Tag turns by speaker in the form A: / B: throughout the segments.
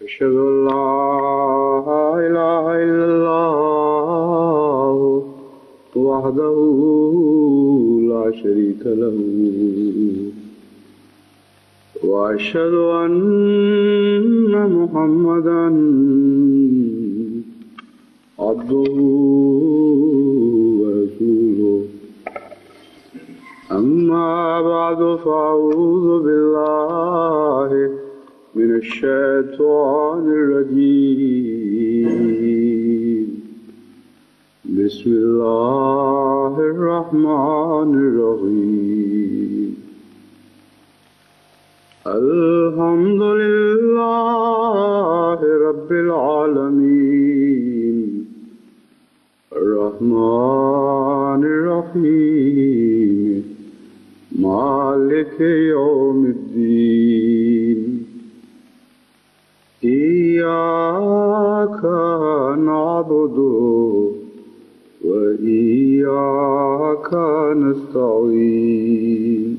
A: أشهد أن لا إله إلا الله وحده لا شريك له وأشهد أن محمدا عبده ورسوله أما بعد فأعوذ بالله من الشيطان الرجيم بسم الله الرحمن الرحيم الحمد لله رب العالمين الرحمن الرحيم مالك يوم الدين إياك نعبد وإياك نستعين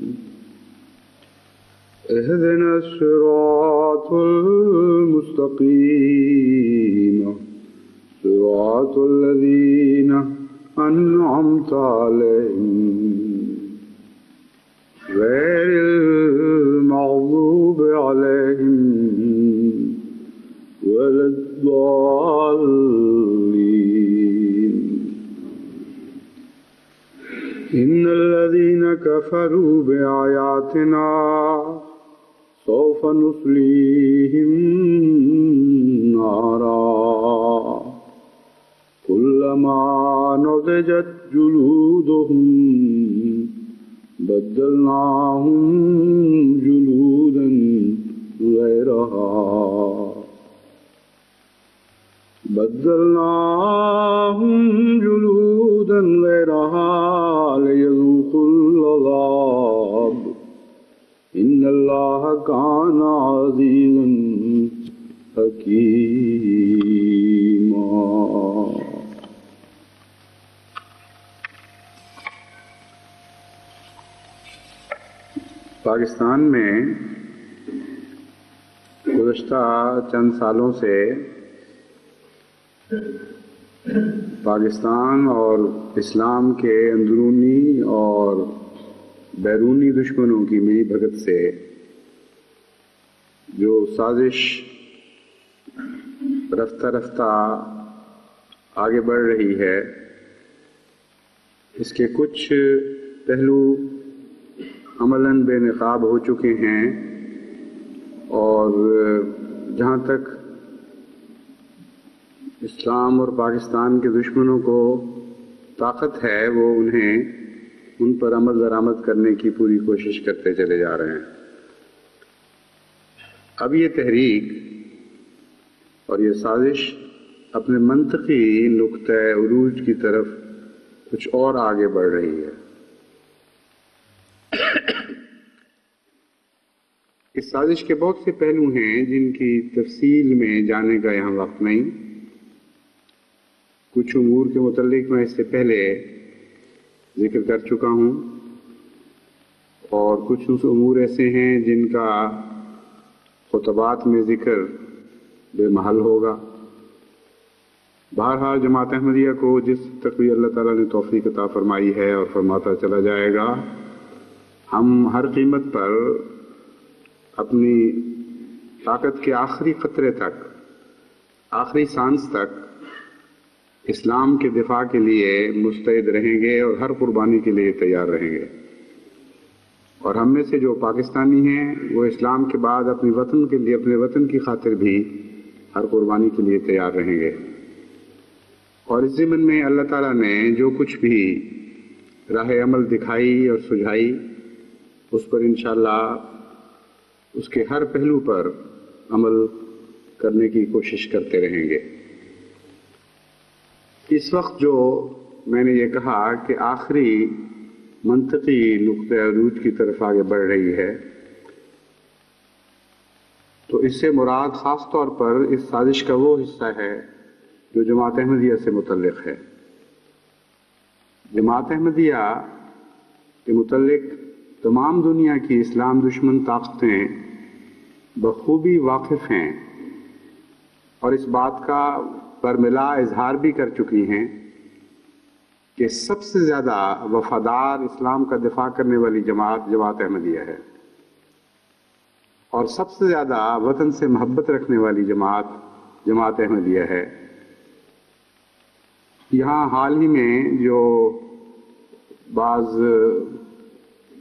A: اهدنا الصراط المستقيم صراط الذين أنعمت عليهم غير المغضوب عليهم ولا الضالين إن الذين كفروا بآياتنا سوف نصليهم نارا كلما نضجت جلودهم بدلناهم جلودا غيرها ليذوقوا العذاب إن الله كان عزيزا حكيما. پاکستان میں گزشتہ چند سالوں سے پاکستان اور اسلام کے اندرونی اور بیرونی دشمنوں کی ملی بھگت سے جو سازش رفتہ رفتہ آگے بڑھ رہی ہے، اس کے کچھ پہلو عملاً بے نقاب ہو چکے ہیں، اور جہاں تک اسلام اور پاکستان کے دشمنوں کو طاقت ہے وہ انہیں ان پر عمل درآمد کرنے کی پوری کوشش کرتے چلے جا رہے ہیں۔ اب یہ تحریک اور یہ سازش اپنے منطقی نقطہ عروج کی طرف کچھ اور آگے بڑھ رہی ہے۔ اس سازش کے بہت سے پہلو ہیں جن کی تفصیل میں جانے کا یہاں وقت نہیں۔ کچھ امور کے متعلق میں اس سے پہلے ذکر کر چکا ہوں، اور کچھ امور ایسے ہیں جن کا خطبات میں ذکر بے محل ہوگا۔ بہرحال جماعت احمدیہ کو جس تک بھی اللہ تعالیٰ نے توفیق عطا فرمائی ہے اور فرماتا چلا جائے گا، ہم ہر قیمت پر اپنی طاقت کے آخری قطرے تک، آخری سانس تک اسلام کے دفاع کے لیے مستعد رہیں گے اور ہر قربانی کے لیے تیار رہیں گے۔ اور ہم میں سے جو پاکستانی ہیں وہ اسلام کے بعد اپنے وطن کے لیے، اپنے وطن کی خاطر بھی ہر قربانی کے لیے تیار رہیں گے۔ اور اس ضمن میں اللہ تعالیٰ نے جو کچھ بھی راہ عمل دکھائی اور سجھائی، اس پر انشاءاللہ اس کے ہر پہلو پر عمل کرنے کی کوشش کرتے رہیں گے۔ اس وقت جو میں نے یہ کہا کہ آخری منطقی نقطہ عروج کی طرف آگے بڑھ رہی ہے، تو اس سے مراد خاص طور پر اس سازش کا وہ حصہ ہے جو جماعت احمدیہ سے متعلق ہے۔ جماعت احمدیہ کے متعلق تمام دنیا کی اسلام دشمن طاقتیں بخوبی واقف ہیں اور اس بات کا برملا اظہار بھی کر چکی ہیں کہ سب سے زیادہ وفادار اسلام کا دفاع کرنے والی جماعت احمدیہ ہے۔ اور سب سے زیادہ وطن سے محبت رکھنے والی جماعت احمدیہ ہے۔ یہاں حال ہی میں جو بعض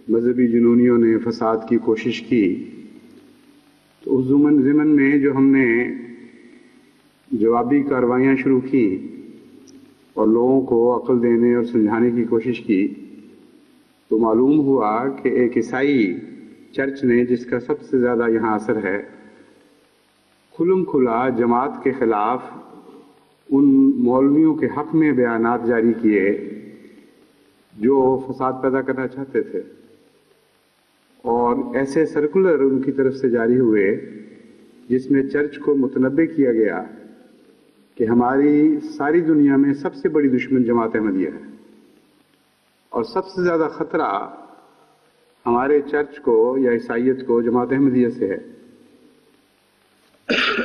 A: مذہبی جنونیوں نے فساد کی کوشش کی، تو اس ضمن میں جو ہم نے جوابی کارروائیاں شروع کی اور لوگوں کو عقل دینے اور سمجھانے کی کوشش کی، تو معلوم ہوا کہ ایک عیسائی چرچ نے، جس کا سب سے زیادہ یہاں اثر ہے، کھلم کھلا جماعت کے خلاف ان مولویوں کے حق میں بیانات جاری کیے جو فساد پیدا کرنا چاہتے تھے، اور ایسے سرکولر ان کی طرف سے جاری ہوئے جس میں چرچ کو متنبع کیا گیا کہ ہماری ساری دنیا میں سب سے بڑی دشمن جماعت احمدیہ ہے، اور سب سے زیادہ خطرہ ہمارے چرچ کو یا عیسائیت کو جماعت احمدیہ سے ہے۔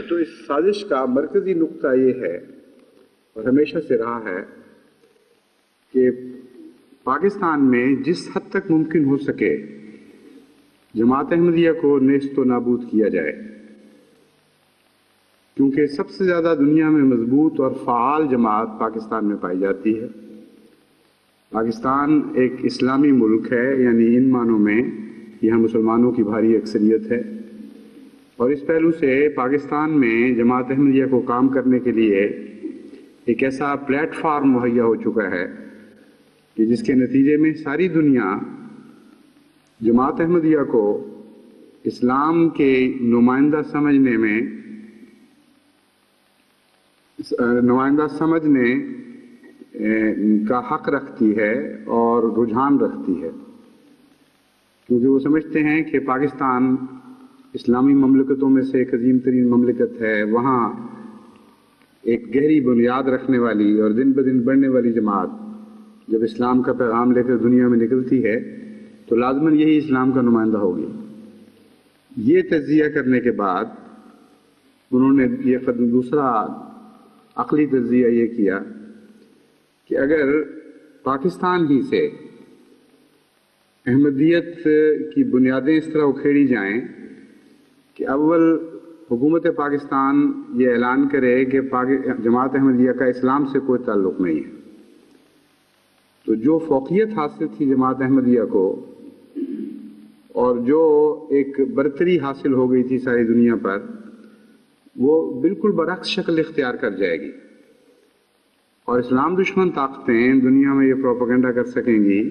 A: تو اس سازش کا مرکزی نقطہ یہ ہے اور ہمیشہ سے رہا ہے کہ پاکستان میں جس حد تک ممکن ہو سکے جماعت احمدیہ کو نیست و نابود کیا جائے، کیونکہ سب سے زیادہ دنیا میں مضبوط اور فعال جماعت پاکستان میں پائی جاتی ہے۔ پاکستان ایک اسلامی ملک ہے، یعنی ان معنوں میں یہاں مسلمانوں کی بھاری اکثریت ہے، اور اس پہلو سے پاکستان میں جماعت احمدیہ کو کام کرنے کے لیے ایک ایسا پلیٹ فارم مہیا ہو چکا ہے کہ جس کے نتیجے میں ساری دنیا جماعت احمدیہ کو اسلام کے نمائندہ سمجھنے کا حق رکھتی ہے اور رجحان رکھتی ہے، کیونکہ وہ سمجھتے ہیں کہ پاکستان اسلامی مملکتوں میں سے ایک عظیم ترین مملکت ہے، وہاں ایک گہری بنیاد رکھنے والی اور دن بدن بڑھنے والی جماعت جب اسلام کا پیغام لے کر دنیا میں نکلتی ہے تو لازماً یہی اسلام کا نمائندہ ہوگی۔ یہ تجزیہ کرنے کے بعد انہوں نے یہ دوسرا عقلی تجزیہ یہ کیا کہ اگر پاکستان ہی سے احمدیت کی بنیادیں اس طرح اکھیڑی جائیں کہ اول حکومت پاکستان یہ اعلان کرے کہ جماعت احمدیہ کا اسلام سے کوئی تعلق نہیں ہے، تو جو فوقیت حاصل تھی جماعت احمدیہ کو اور جو ایک برتری حاصل ہو گئی تھی ساری دنیا پر، وہ بالکل برعکس شکل اختیار کر جائے گی، اور اسلام دشمن طاقتیں دنیا میں یہ پروپیگنڈا کر سکیں گی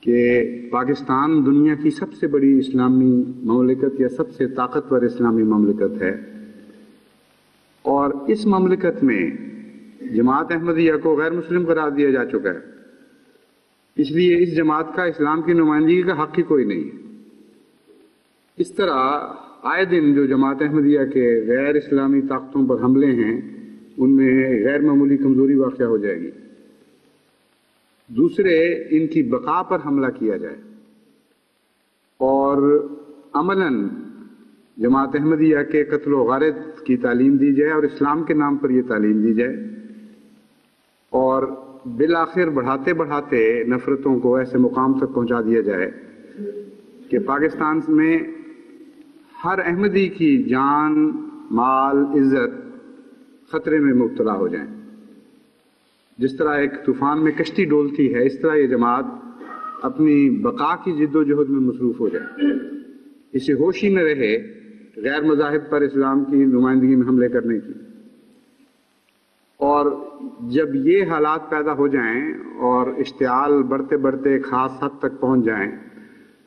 A: کہ پاکستان دنیا کی سب سے بڑی اسلامی مملکت یا سب سے طاقتور اسلامی مملکت ہے، اور اس مملکت میں جماعت احمدیہ کو غیر مسلم قرار دیا جا چکا ہے، اس لیے اس جماعت کا اسلام کی نمائندگی کا حق ہی کوئی نہیں ہے۔ اس طرح آئے دن جو جماعت احمدیہ کے غیر اسلامی طاقتوں پر حملے ہیں ان میں غیر معمولی کمزوری واقع ہو جائے گی۔ دوسرے، ان کی بقا پر حملہ کیا جائے اور عملاً جماعت احمدیہ کے قتل و غارت کی تعلیم دی جائے اور اسلام کے نام پر یہ تعلیم دی جائے، اور بالآخر بڑھاتے بڑھاتے نفرتوں کو ایسے مقام تک پہنچا دیا جائے کہ پاکستان میں ہر احمدی کی جان، مال، عزت خطرے میں مبتلا ہو جائیں۔ جس طرح ایک طوفان میں کشتی ڈولتی ہے، اس طرح یہ جماعت اپنی بقا کی جد و جہد میں مصروف ہو جائے، اسے ہوش ہی نہ رہے غیر مذاہب پر اسلام کی نمائندگی میں حملے کرنے کی۔ اور جب یہ حالات پیدا ہو جائیں اور اشتعال بڑھتے بڑھتے ایک خاص حد تک پہنچ جائیں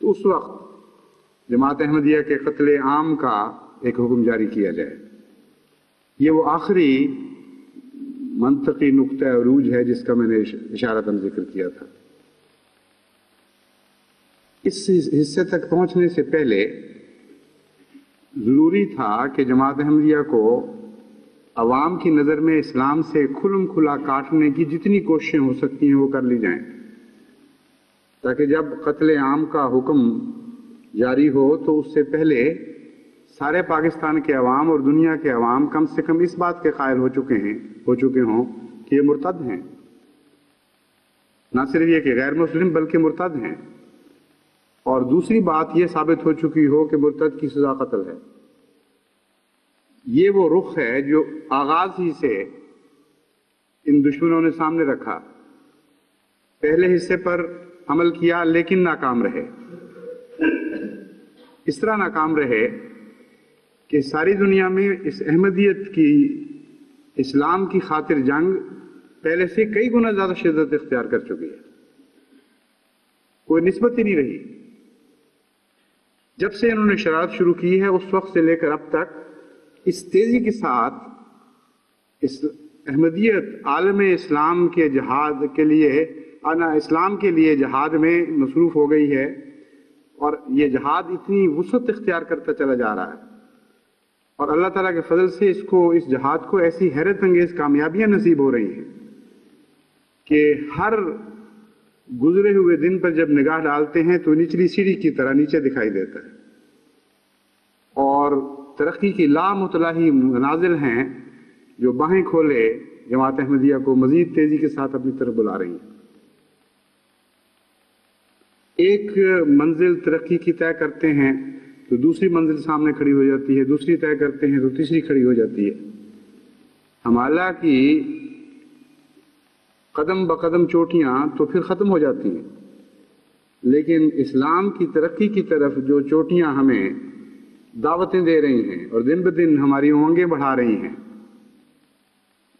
A: تو اس وقت جماعت احمدیہ کے قتل عام کا ایک حکم جاری کیا جائے۔ یہ وہ آخری منطقی نقطہ عروج ہے جس کا میں نے اشارتاً ذکر کیا تھا۔ اس حصے تک پہنچنے سے پہلے ضروری تھا کہ جماعت احمدیہ کو عوام کی نظر میں اسلام سے کھلم کھلا کاٹنے کی جتنی کوششیں ہو سکتی ہیں وہ کر لی جائیں، تاکہ جب قتل عام کا حکم جاری ہو تو اس سے پہلے سارے پاکستان کے عوام اور دنیا کے عوام کم سے کم اس بات کے قائل ہو چکے ہوں کہ یہ مرتد ہیں، نہ صرف یہ کہ غیر مسلم بلکہ مرتد ہیں، اور دوسری بات یہ ثابت ہو چکی ہو کہ مرتد کی سزا قتل ہے۔ یہ وہ رخ ہے جو آغاز ہی سے ان دشمنوں نے سامنے رکھا، پہلے حصے پر عمل کیا لیکن ناکام رہے۔ اس طرح ناکام رہے کہ ساری دنیا میں اس احمدیت کی، اسلام کی خاطر جنگ پہلے سے کئی گنا زیادہ شدت اختیار کر چکی ہے، کوئی نسبت ہی نہیں رہی۔ جب سے انہوں نے شرارت شروع کی ہے اس وقت سے لے کر اب تک اس تیزی کے ساتھ احمدیت عالم اسلام کے جہاد کے لیے، اسلام کے لیے جہاد میں مصروف ہو گئی ہے، اور یہ جہاد اتنی وسعت اختیار کرتا چلا جا رہا ہے، اور اللہ تعالیٰ کے فضل سے اس جہاد کو ایسی حیرت انگیز کامیابیاں نصیب ہو رہی ہیں کہ ہر گزرے ہوئے دن پر جب نگاہ ڈالتے ہیں تو نچلی سیڑھی کی طرح نیچے دکھائی دیتا ہے، اور ترقی کی لامتناہی منازل ہیں جو باہیں کھولے جماعت احمدیہ کو مزید تیزی کے ساتھ اپنی طرف بلا رہی ہیں۔ ایک منزل ترقی کی طے کرتے ہیں تو دوسری منزل سامنے کھڑی ہو جاتی ہے، دوسری طے کرتے ہیں تو تیسری کھڑی ہو جاتی ہے۔ ہمالہ کی قدم بقدم چوٹیاں تو پھر ختم ہو جاتی ہیں، لیکن اسلام کی ترقی کی طرف جو چوٹیاں ہمیں دعوتیں دے رہی ہیں اور دن بدن ہماری امنگیں بڑھا رہی ہیں،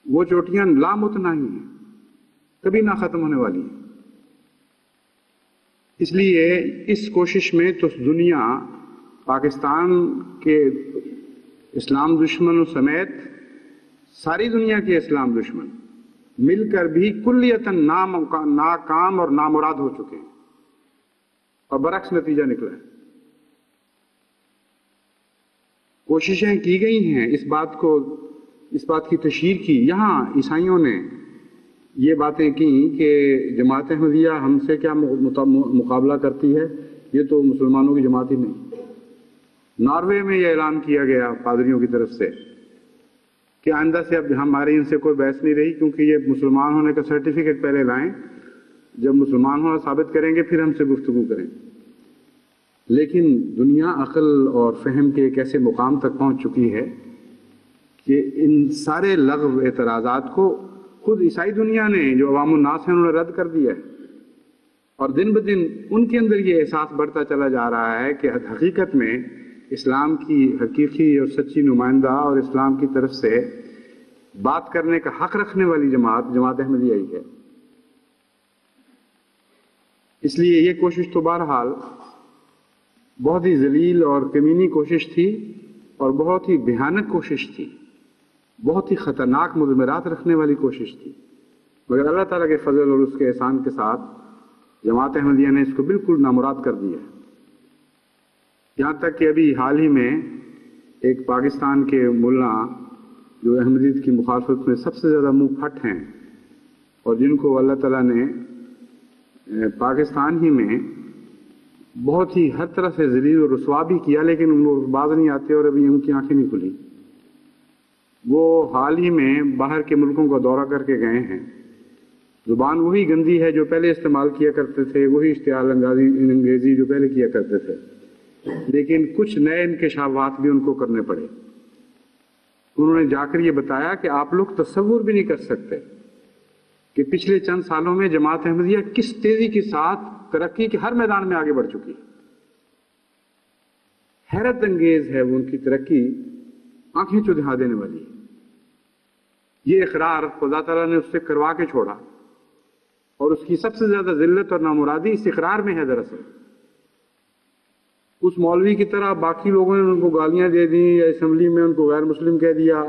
A: وہ چوٹیاں لامتناہی ہیں، کبھی نہ ختم ہونے والی ہیں۔ اس لیے اس کوشش میں تو دنیا، پاکستان کے اسلام دشمنوں سمیت ساری دنیا کے اسلام دشمن مل کر بھی کلیتاً ناکام اور نامراد ہو چکے ہیں، اور برعکس نتیجہ نکلا ہے۔ کوششیں کی گئی ہیں اس بات کی تشہیر کی، یہاں عیسائیوں نے یہ باتیں کی کہ جماعت احمدیہ ہم سے کیا مقابلہ کرتی ہے، یہ تو مسلمانوں کی جماعت ہی نہیں۔ ناروے میں یہ اعلان کیا گیا پادریوں کی طرف سے کہ آئندہ سے اب ہماری ان سے کوئی بحث نہیں رہی، کیونکہ یہ مسلمان ہونے کا سرٹیفکیٹ پہلے لائیں، جب مسلمان ہونا ثابت کریں گے پھر ہم سے گفتگو کریں۔ لیکن دنیا عقل اور فہم کے ایک ایسے مقام تک پہنچ چکی ہے کہ ان سارے لغو اعتراضات کو خود عیسائی دنیا نے، جو عوام الناس ہیں، انہوں نے رد کر دیا ہے، اور دن بدن ان کے اندر یہ احساس بڑھتا چلا جا رہا ہے کہ حقیقت میں اسلام کی حقیقی اور سچی نمائندہ اور اسلام کی طرف سے بات کرنے کا حق رکھنے والی جماعت احمدیہ ہی ہے۔ اس لیے یہ کوشش تو بہرحال بہت ہی ذلیل اور کمینی کوشش تھی، اور بہت ہی بھیانک کوشش تھی، بہت ہی خطرناک مضمرات رکھنے والی کوشش تھی، مگر اللہ تعالیٰ کے فضل اور اس کے احسان کے ساتھ جماعت احمدیہ نے اس کو بالکل نامراد کر دیا ہے۔ یہاں تک کہ ابھی حال ہی میں ایک پاکستان کے ملا جو احمدیت کی مخالفت میں سب سے زیادہ منہ پھٹ ہیں، اور جن کو اللہ تعالیٰ نے پاکستان ہی میں بہت ہی ہر طرح سے ذلیل و رسوا بھی کیا، لیکن ان کو باز نہیں آتے اور ابھی ان کی آنکھیں نہیں کھلی، وہ حال ہی میں باہر کے ملکوں کا دورہ کر کے گئے ہیں۔ زبان وہی گندی ہے جو پہلے استعمال کیا کرتے تھے، وہی اشتعال انگیزی جو پہلے کیا کرتے تھے، لیکن کچھ نئے انکشافات بھی ان کو کرنے پڑے۔ انہوں نے جا کر یہ بتایا کہ آپ لوگ تصور بھی نہیں کر سکتے کہ پچھلے چند سالوں میں جماعت احمدیہ کس تیزی کے ساتھ ترقی کے ہر میدان میں آگے بڑھ چکی ہے۔ حیرت انگیز ہے وہ ان کی ترقی، آنکھیں چودھا دینے والی ہے۔ یہ اقرار خدا تعالیٰ نے اس سے کروا کے چھوڑا، اور اس کی سب سے زیادہ ذلت اور نامرادی اس اقرار میں ہے۔ دراصل اس مولوی کی طرح باقی لوگوں نے ان کو گالیاں دے دیں، یا اسمبلی میں ان کو غیر مسلم کہہ دیا،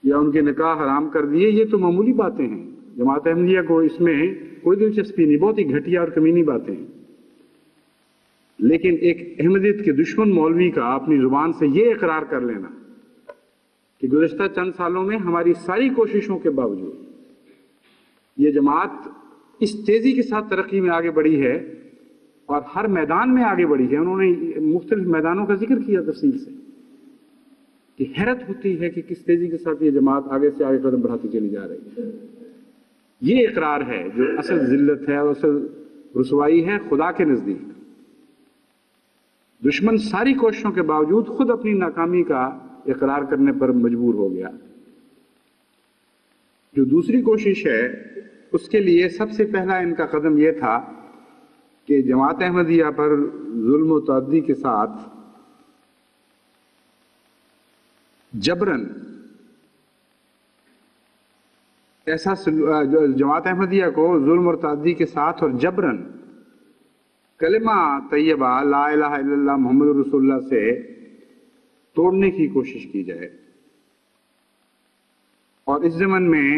A: یا ان کے نکاح حرام کر دیے، یہ تو معمولی باتیں ہیں۔ جماعت احمدیہ کو اس میں کوئی دلچسپی نہیں، بہت ہی گھٹیا اور کمینی باتیں ہیں۔ لیکن ایک احمدیت کے دشمن مولوی کا اپنی زبان سے یہ اقرار کر لینا کہ گزشتہ چند سالوں میں ہماری ساری کوششوں کے باوجود یہ جماعت اس تیزی کے ساتھ ترقی میں آگے بڑھی ہے، اور ہر میدان میں آگے بڑھی ہے۔ انہوں نے مختلف میدانوں کا ذکر کیا تفصیل سے، کہ حیرت ہوتی ہے کہ کس تیزی کے ساتھ یہ جماعت آگے سے آگے قدم بڑھاتی چلی جا رہی ہے۔ یہ اقرار ہے جو اصل ذلت ہے اور اصل رسوائی ہے خدا کے نزدیک۔ دشمن ساری کوششوں کے باوجود خود اپنی ناکامی کا اقرار کرنے پر مجبور ہو گیا۔ جو دوسری کوشش ہے اس کے لیے سب سے پہلا ان کا قدم یہ تھا کہ جماعت احمدیہ پر ظلم و تعدی کے ساتھ جبراً جماعت احمدیہ کو ظلم اور تعدی کے ساتھ اور جبراً کلمہ طیبہ لا الہ الا اللہ محمد رسول اللہ سے توڑنے کی کوشش کی جائے۔ اور اس ضمن میں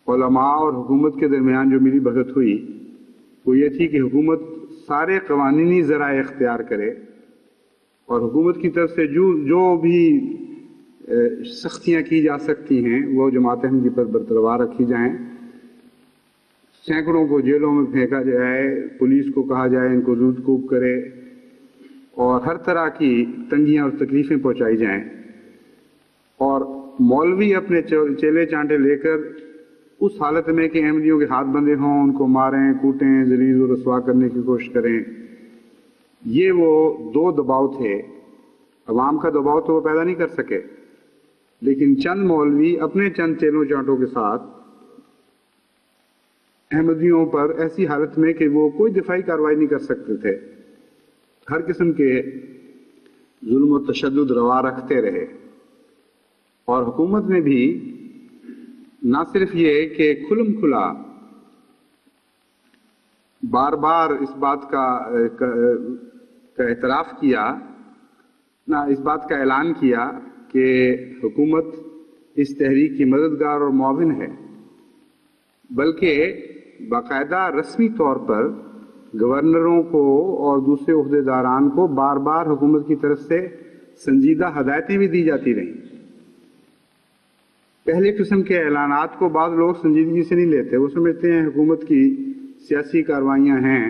A: علماء اور حکومت کے درمیان جو میری بحث ہوئی وہ یہ تھی کہ حکومت سارے قوانینی ذرائع اختیار کرے اور حکومت کی طرف سے جو بھی سختیاں کی جا سکتی ہیں وہ جماعت احمدیہ پر برطرف رکھی جائیں۔ سینکڑوں کو جیلوں میں پھینکا جائے، پولیس کو کہا جائے ان کو زود کوب کرے، اور ہر طرح کی تنگیاں اور تکلیفیں پہنچائی جائیں، اور مولوی اپنے چیلے چانٹے لے کر اس حالت میں کہ احمدیوں کے ہاتھ بندھے ہوں ان کو ماریں کوٹیں ذلیل و رسوا کرنے کی کوشش کریں۔ یہ وہ دو دباؤ تھے۔ عوام کا دباؤ تو وہ پیدا نہیں کر سکے، لیکن چند مولوی اپنے چند چیلوں چانٹوں کے ساتھ احمدیوں پر ایسی حالت میں کہ وہ کوئی دفاعی کارروائی نہیں کر سکتے تھے، ہر قسم کے ظلم و تشدد روا رکھتے رہے۔ اور حکومت نے بھی نہ صرف یہ کہ کھلم کھلا بار بار اس بات کا اعتراف کیا، نہ اس بات کا اعلان کیا کہ حکومت اس تحریک کی مددگار اور معاون ہے، بلکہ باقاعدہ رسمی طور پر گورنروں کو اور دوسرے عہدیداران کو بار بار حکومت کی طرف سے سنجیدہ ہدایتیں بھی دی جاتی رہیں۔ پہلے قسم کے اعلانات کو بعض لوگ سنجیدگی سے نہیں لیتے، وہ سمجھتے ہیں حکومت کی سیاسی کاروائیاں ہیں،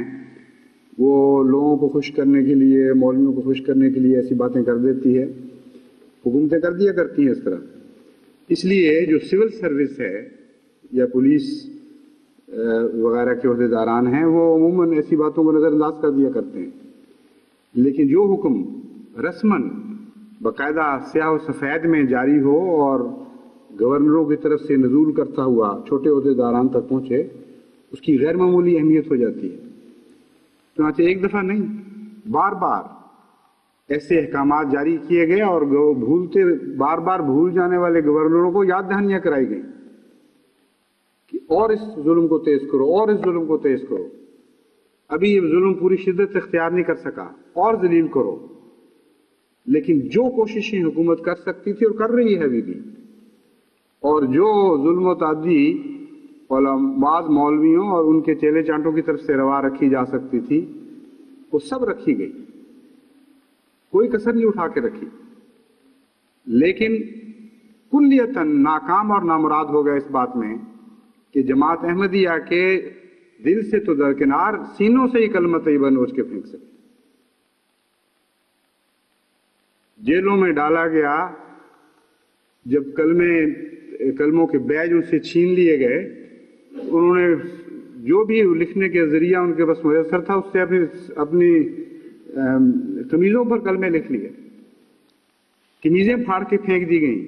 A: وہ لوگوں کو خوش کرنے کے لیے، مولویوں کو خوش کرنے کے لیے ایسی باتیں کر دیتی ہے، حکومتیں کر دیا کرتی ہیں اس طرح۔ اس لیے جو سول سروس ہے یا پولیس وغیرہ کے عہدیداران ہیں وہ عموماً ایسی باتوں کو نظر انداز کر دیا کرتے ہیں، لیکن جو حکم رسماً باقاعدہ سیاہ و سفید میں جاری ہو اور گورنروں کی طرف سے نزول کرتا ہوا چھوٹے عہدیداران تک پہنچے، اس کی غیر معمولی اہمیت ہو جاتی ہے۔ چنانچہ ایک دفعہ نہیں، بار بار ایسے احکامات جاری کیے گئے اور بار بار بھول جانے والے گورنروں کو یاد دہانیاں کرائی گئیں کہ اور اس ظلم کو تیز کرو، اور اس ظلم کو تیز کرو، ابھی یہ ظلم پوری شدت سے اختیار نہیں کر سکا، اور ذلیل کرو۔ لیکن جو کوششیں حکومت کر سکتی تھی اور کر رہی ہے ابھی بھی، اور جو ظلم و تعدی بعض مولویوں اور ان کے چیلے چانٹوں کی طرف سے روا رکھی جا سکتی تھی، وہ سب رکھی گئی، کوئی کسر نہیں اٹھا کے رکھی۔ لیکن کلیتاً ناکام اور نامراد ہو گیا اس بات میں کہ جماعت احمدیہ کے دل سے تو درکنار سینوں سے ہی کلمہ طیبہ نوچ کے پھینک سکے۔ جیلوں میں ڈالا گیا، جب کلموں کے بیج ان سے چھین لیے گئے، انہوں نے جو بھی لکھنے کے ذریعہ ان کے پاس میسر تھا اس سے اپنی قمیضوں پر کلمے لکھ لیے، قمیضیں پھاڑ کے پھینک دی گئیں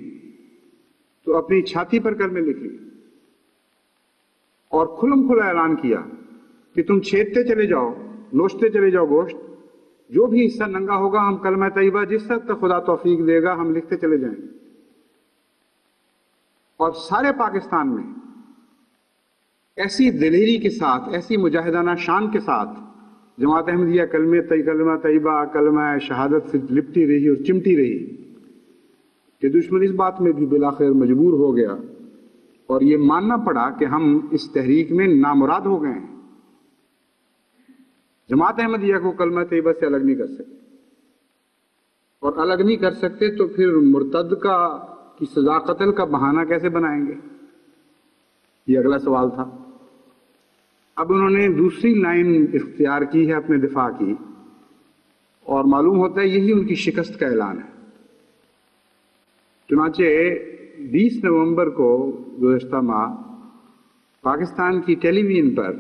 A: تو اپنی چھاتی پر کلمے لکھ لیے، اور کھلم کھلا اعلان کیا کہ تم چھیدتے چلے جاؤ، نوچتے چلے جاؤ گوشت، جو بھی حصہ ننگا ہوگا ہم کلمہ طیبہ جس حد تک خدا توفیق دے گا ہم لکھتے چلے جائیں گے۔ اور سارے پاکستان میں ایسی دلیری کے ساتھ، ایسی مجاہدانہ شان کے ساتھ جماعت احمدیہ کلمہ طیبہ، کلمہ شہادت سے لپٹی رہی اور چمٹی رہی کہ دشمن اس بات میں بھی بالآخر مجبور ہو گیا اور یہ ماننا پڑا کہ ہم اس تحریک میں نامراد ہو گئے ہیں، جماعت احمدیہ کو کلمہ طیبہ سے الگ نہیں کر سکتے، اور الگ نہیں کر سکتے تو پھر مرتد کی سزا قتل کا بہانہ کیسے بنائیں گے؟ یہ اگلا سوال تھا۔ اب انہوں نے دوسری لائن اختیار کی ہے اپنے دفاع کی، اور معلوم ہوتا ہے یہی ان کی شکست کا اعلان ہے۔ چنانچہ 20 نومبر کو گزشتہ ماہ پاکستان کی ٹیلی ویژن پر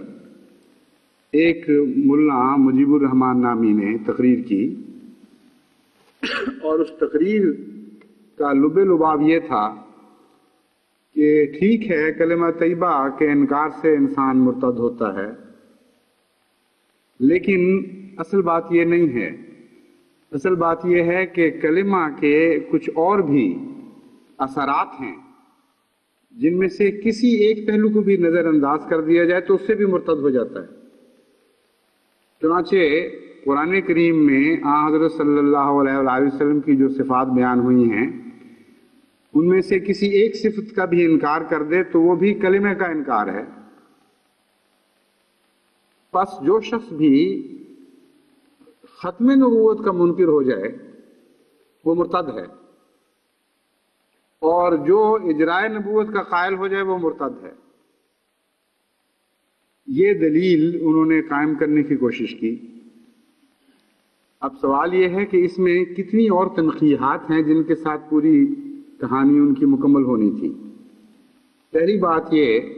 A: ایک ملا مجیب الرحمان نامی نے تقریر کی، اور اس تقریر کا لب لباب یہ تھا کہ ٹھیک ہے کلمہ طیبہ کے انکار سے انسان مرتد ہوتا ہے، لیکن اصل بات یہ نہیں ہے۔ اصل بات یہ ہے کہ کلمہ کے کچھ اور بھی اثرات ہیں جن میں سے کسی ایک پہلو کو بھی نظر انداز کر دیا جائے تو اس سے بھی مرتد ہو جاتا ہے۔ چنانچہ قرآن کریم میں حضرت صلی اللہ علیہ وآلہ وسلم کی جو صفات بیان ہوئی ہیں ان میں سے کسی ایک صفت کا بھی انکار کر دے تو وہ بھی کلمہ کا انکار ہے۔ پس جو شخص بھی ختم نبوت کا منکر ہو جائے وہ مرتد ہے، اور جو اجرائے نبوت کا قائل ہو جائے وہ مرتد ہے۔ یہ دلیل انہوں نے قائم کرنے کی کوشش کی۔ اب سوال یہ ہے کہ اس میں کتنی اور تنقیحات ہیں جن کے ساتھ پوری کہانی ان کی مکمل ہونی تھی۔ پہلی بات یہ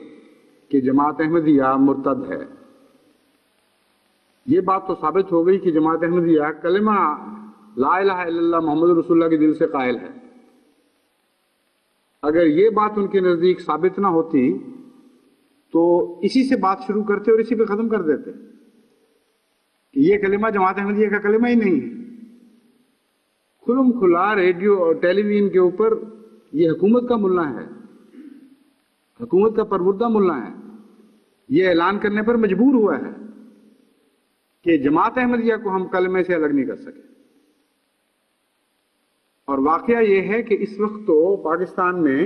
A: کہ جماعت احمدیہ مرتد ہے۔ یہ بات تو ثابت ہو گئی کہ جماعت احمدیہ کلمہ لا الہ الا اللہ محمد رسول اللہ کے دل سے قائل ہے۔ اگر یہ بات ان کے نزدیک ثابت نہ ہوتی تو اسی سے بات شروع کرتے اور اسی پہ ختم کر دیتے کہ یہ کلمہ جماعت احمدیہ کا کلمہ ہی نہیں ہے۔ کھلم کھلا ریڈیو اور ٹیلی ویژن کے اوپر یہ حکومت کا ملا ہے، حکومت کا پروردہ ملا ہے، یہ اعلان کرنے پر مجبور ہوا ہے کہ جماعت احمدیہ کو ہم کلمے سے الگ نہیں کر سکے۔ اور واقعہ یہ ہے کہ اس وقت تو پاکستان میں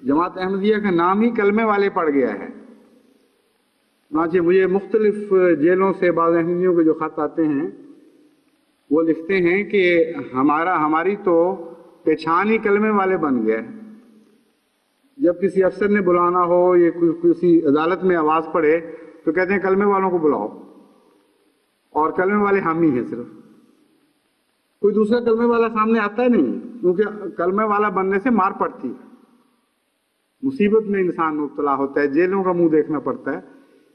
A: جماعت احمدیہ کا نام ہی کلمے والے پڑ گیا ہے۔ چنانچہ مجھے مختلف جیلوں سے بعض احمدیوں کے جو خط آتے ہیں وہ لکھتے ہیں کہ ہماری تو پہچان ہی کلمے والے بن گئے۔ جب کسی افسر نے بلانا ہو یا کسی عدالت میں آواز پڑے تو کہتے ہیں کلمے والوں کو بلاؤ، اور کلمے والے ہم ہی ہیں، صرف کوئی دوسرا کلمے والا سامنے آتا ہی نہیں، کیونکہ کلمے والا بننے سے مار پڑتی ہے، مصیبت میں انسان مبتلا ہوتا ہے، جیلوں کا منہ دیکھنا پڑتا ہے۔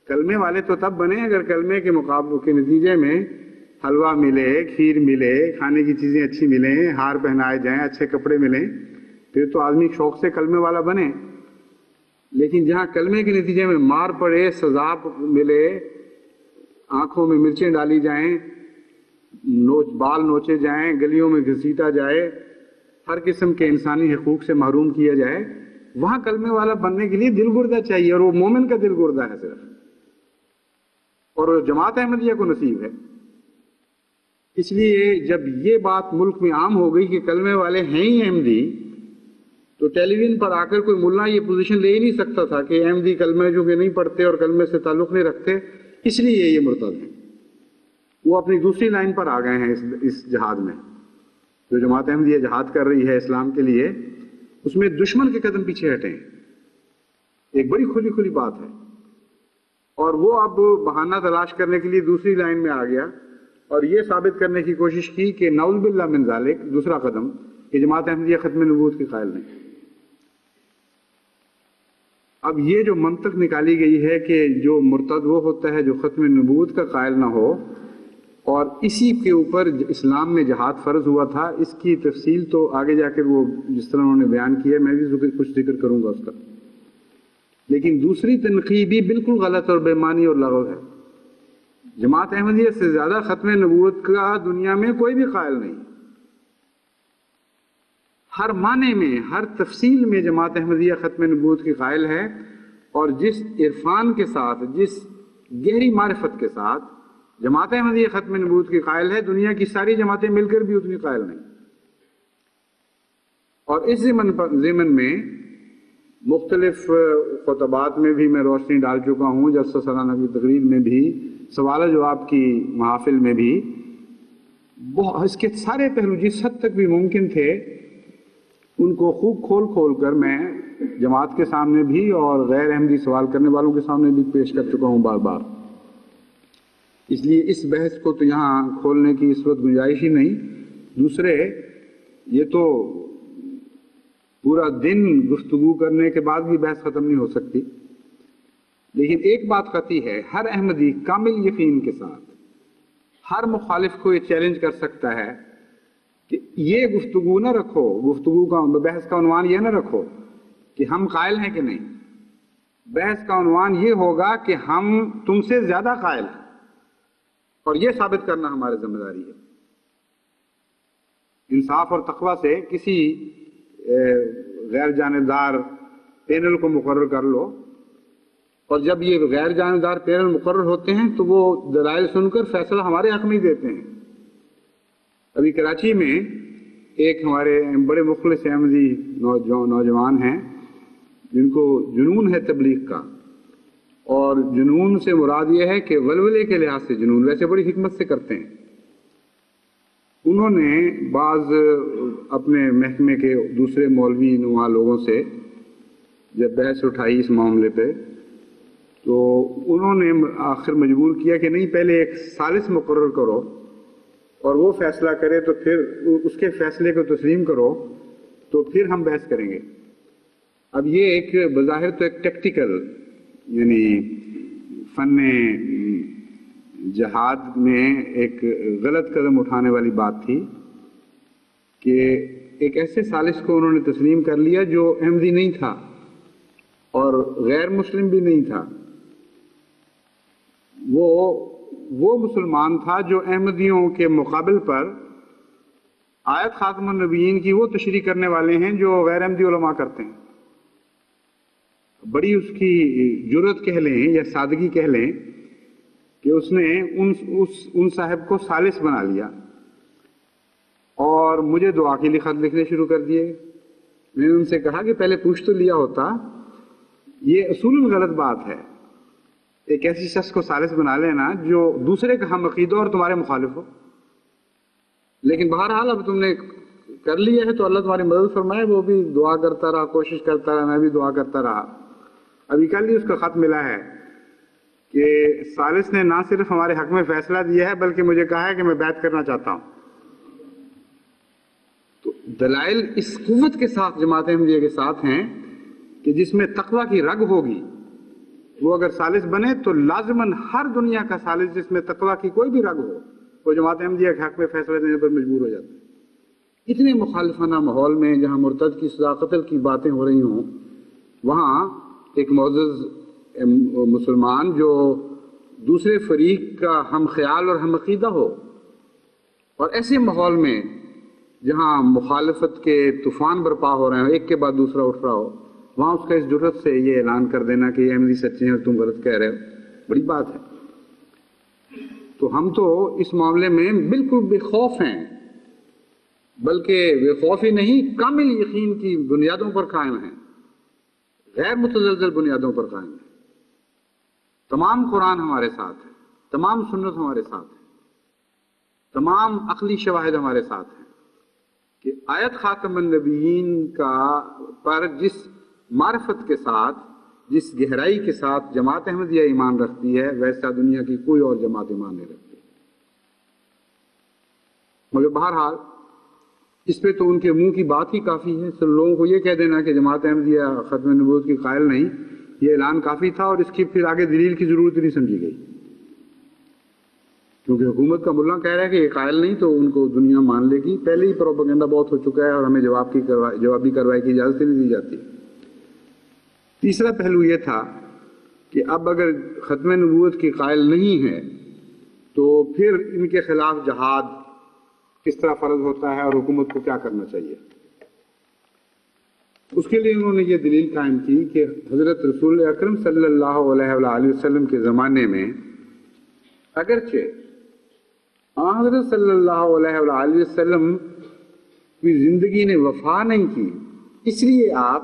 A: کلمے والے تو تب بنے اگر کلمے کے مقابلے کے نتیجے میں حلوہ ملے، کھیر ملے، کھانے کی چیزیں اچھی ملیں، ہار پہنائے جائیں، اچھے کپڑے ملیں، پھر تو آدمی شوق سے کلمے والا بنے۔ لیکن جہاں کلمے کے نتیجے میں مار پڑے، سزا ملے، آنکھوں میں مرچیں ڈالی جائیں، بال نوچے جائیں، گلیوں میں گھسیٹا جائے، ہر قسم کے انسانی حقوق سے محروم کیا جائے، وہاں کلمے والا بننے کے لیے دل گردہ چاہیے، اور وہ مومن کا دل گردہ ہے صرف، اور جماعت احمدیہ کو نصیب ہے۔ اس لیے جب یہ بات ملک میں عام ہو گئی کہ کلمے والے ہیں ہی احمدی، تو ٹیلی ویژن پر آ کر کوئی ملا یہ پوزیشن لے ہی نہیں سکتا تھا کہ احمدی کلمے جو کہ نہیں پڑھتے اور کلمے سے تعلق نہیں رکھتے اس لیے یہ مرتد ہیں۔ وہ اپنی دوسری لائن پر آ گئے ہیں اس جہاد میں، جو جماعت احمدیہ جہاد کر رہی ہے اسلام کے لیے، اس میں دشمن کے قدم پیچھے ہٹیں، ایک بڑی کھلی بات ہے۔ اور وہ اب بہانہ تلاش کرنے کے لیے دوسری لائن میں آ گیا اور یہ ثابت کرنے کی کوشش کی کہ نعوذ باللہ من ذالک، دوسرا قدم، کہ جماعت احمدیہ ختم نبوت کی قائل نہیں۔ اب یہ جو منطق نکالی گئی ہے کہ جو مرتد وہ ہوتا ہے جو ختم نبوت کا قائل نہ ہو، اور اسی کے اوپر اسلام میں جہاد فرض ہوا تھا، اس کی تفصیل تو آگے جا کر وہ جس طرح انہوں نے بیان کیا ہے میں بھی کچھ ذکر کروں گا اس کا۔ لیکن دوسری تنقید بھی بالکل غلط اور بے معنی اور لغو ہے۔ جماعت احمدیہ سے زیادہ ختم نبوت کا دنیا میں کوئی بھی قائل نہیں، ہر معنی میں، ہر تفصیل میں جماعت احمدیہ ختم نبوت کی قائل ہے، اور جس عرفان کے ساتھ، جس گہری معرفت کے ساتھ جماعت احمدیہ ختم نبوت کی قائل ہے، دنیا کی ساری جماعتیں مل کر بھی اتنی قائل نہیں۔ اور اس ضمن میں مختلف خطبات میں بھی میں روشنی ڈال چکا ہوں، جلسہ سالانہ کی تقریر میں بھی، سوال و جواب کی محافل میں بھی، اس کے سارے پہلو جس حد تک بھی ممکن تھے ان کو خوب کھول کر میں جماعت کے سامنے بھی اور غیر احمدی سوال کرنے والوں کے سامنے بھی پیش کر چکا ہوں بار بار۔ اس لیے اس بحث کو تو یہاں کھولنے کی اس وقت گنجائش ہی نہیں۔ دوسرے، یہ تو پورا دن گفتگو کرنے کے بعد بھی بحث ختم نہیں ہو سکتی۔ لیکن ایک بات قطعی ہے، ہر احمدی کامل یقین کے ساتھ ہر مخالف کو یہ چیلنج کر سکتا ہے کہ یہ گفتگو نہ رکھو، گفتگو کا بحث کا عنوان یہ نہ رکھو کہ ہم قائل ہیں کہ نہیں، بحث کا عنوان یہ ہوگا کہ ہم تم سے زیادہ قائل ہیں، اور یہ ثابت کرنا ہماری ذمہ داری ہے۔ انصاف اور تقوی سے کسی غیر جانبدار پینل کو مقرر کر لو، اور جب یہ غیر جانبدار پینل مقرر ہوتے ہیں تو وہ دلائل سن کر فیصلہ ہمارے حق میں ہی دیتے ہیں۔ ابھی کراچی میں ایک ہمارے بڑے مخلص احمدی نوجوان ہیں جن کو جنون ہے تبلیغ کا، اور جنون سے مراد یہ ہے کہ ولولے کے لحاظ سے جنون، ویسے بڑی حکمت سے کرتے ہیں۔ انہوں نے بعض اپنے محکمے کے دوسرے مولوی نما لوگوں سے جب بحث اٹھائی اس معاملے پہ، تو انہوں نے آخر مجبور کیا کہ نہیں، پہلے ایک ثالث مقرر کرو اور وہ فیصلہ کرے، تو پھر اس کے فیصلے کو تسلیم کرو تو پھر ہم بحث کریں گے۔ اب یہ ایک بظاہر تو ایک ٹیکٹیکل، یعنی فن جہاد میں ایک غلط قدم اٹھانے والی بات تھی کہ ایک ایسے ثالث کو انہوں نے تسلیم کر لیا جو احمدی نہیں تھا اور غیر مسلم بھی نہیں تھا، وہ مسلمان تھا جو احمدیوں کے مقابل پر آیت خاتم النبیین کی وہ تشریح کرنے والے ہیں جو غیر احمدی علماء کرتے ہیں۔ بڑی اس کی جرت کہہ لیں یا سادگی کہہ لیں کہ اس نے ان صاحب کو ثالث بنا لیا اور مجھے دعا کے لیے خط لکھنے شروع کر دیے۔ میں نے ان سے کہا کہ پہلے پوچھ تو لیا ہوتا، یہ اصول غلط بات ہے ایک ایسی شخص کو ثالث بنا لینا جو دوسرے کا ہم عقیدہ اور تمہارے مخالف ہو، لیکن بہرحال اب تم نے کر لیا ہے تو اللہ تمہاری مدد فرمائے۔ وہ بھی دعا کرتا رہا، کوشش کرتا رہا، میں بھی دعا کرتا رہا۔ ابھی کل ہی اس کا خط ملا ہے کہ ثالث نے نہ صرف ہمارے حق میں فیصلہ دیا ہے بلکہ مجھے کہا ہے کہ میں بیعت کرنا چاہتا ہوں۔ تو دلائل اس قوت کے ساتھ جماعت احمدیہ کے ساتھ ہیں کہ جس میں تقوی کی رگ ہوگی، وہ اگر ثالث بنے تو لازماً ہر دنیا کا ثالث جس میں تقوی کی کوئی بھی رگ ہو، وہ جماعت احمدیہ کے حق میں فیصلہ دینے پر مجبور ہو جاتا ہے۔ اتنے مخالفانہ ماحول میں جہاں مرتد کی سزا قتل کی باتیں ہو رہی ہوں، وہاں ایک معزز مسلمان جو دوسرے فریق کا ہم خیال اور ہم عقیدہ ہو، اور ایسے ماحول میں جہاں مخالفت کے طوفان برپا ہو رہے ہیں، ایک کے بعد دوسرا اٹھ رہا ہو، وہاں اس کا اس جرت سے یہ اعلان کر دینا کہ یہ احمدی سچے ہیں اور تم غلط کہہ رہے ہو، بڑی بات ہے۔ تو ہم تو اس معاملے میں بالکل بے خوف ہیں، بلکہ بے خوف ہی نہیں، کامل یقین کی بنیادوں پر قائم ہیں، غیر متزلزل بنیادوں پر قائم ہیں۔ تمام قرآن ہمارے ساتھ ہے، تمام سنت ہمارے ساتھ ہے، تمام عقلی شواہد ہمارے ساتھ ہیں کہ آیت خاتم النبیین کا پر جس معرفت کے ساتھ، جس گہرائی کے ساتھ جماعت احمدیہ ایمان رکھتی ہے، ویسا دنیا کی کوئی اور جماعت ایمان نہیں رکھتی۔ مگر بہرحال اس پہ تو ان کے منہ کی بات ہی کافی ہے۔ سب لوگوں کو یہ کہہ دینا کہ جماعت احمدیہ ختم نبوت کی قائل نہیں، یہ اعلان کافی تھا اور اس کی پھر آگے دلیل کی ضرورت نہیں سمجھی گئی، کیونکہ حکومت کا ملا کہہ رہا ہے کہ یہ قائل نہیں تو ان کو دنیا مان لے گی۔ پہلے ہی پروپیگنڈا بہت ہو چکا ہے اور ہمیں جوابی کارروائی کی اجازت نہیں دی جاتی۔ تیسرا پہلو یہ تھا کہ اب اگر ختم نبوت کی قائل نہیں ہے تو پھر ان کے خلاف جہاد کس طرح فرض ہوتا ہے اور حکومت کو کیا کرنا چاہیے۔ اس کے لیے انہوں نے یہ دلیل قائم کی کہ حضرت رسول اکرم صلی اللہ علیہ وآلہ وسلم کے زمانے میں اگرچہ حضرت صلی اللہ علیہ وآلہ وسلم کی زندگی نے وفا نہیں کی، اس لیے آپ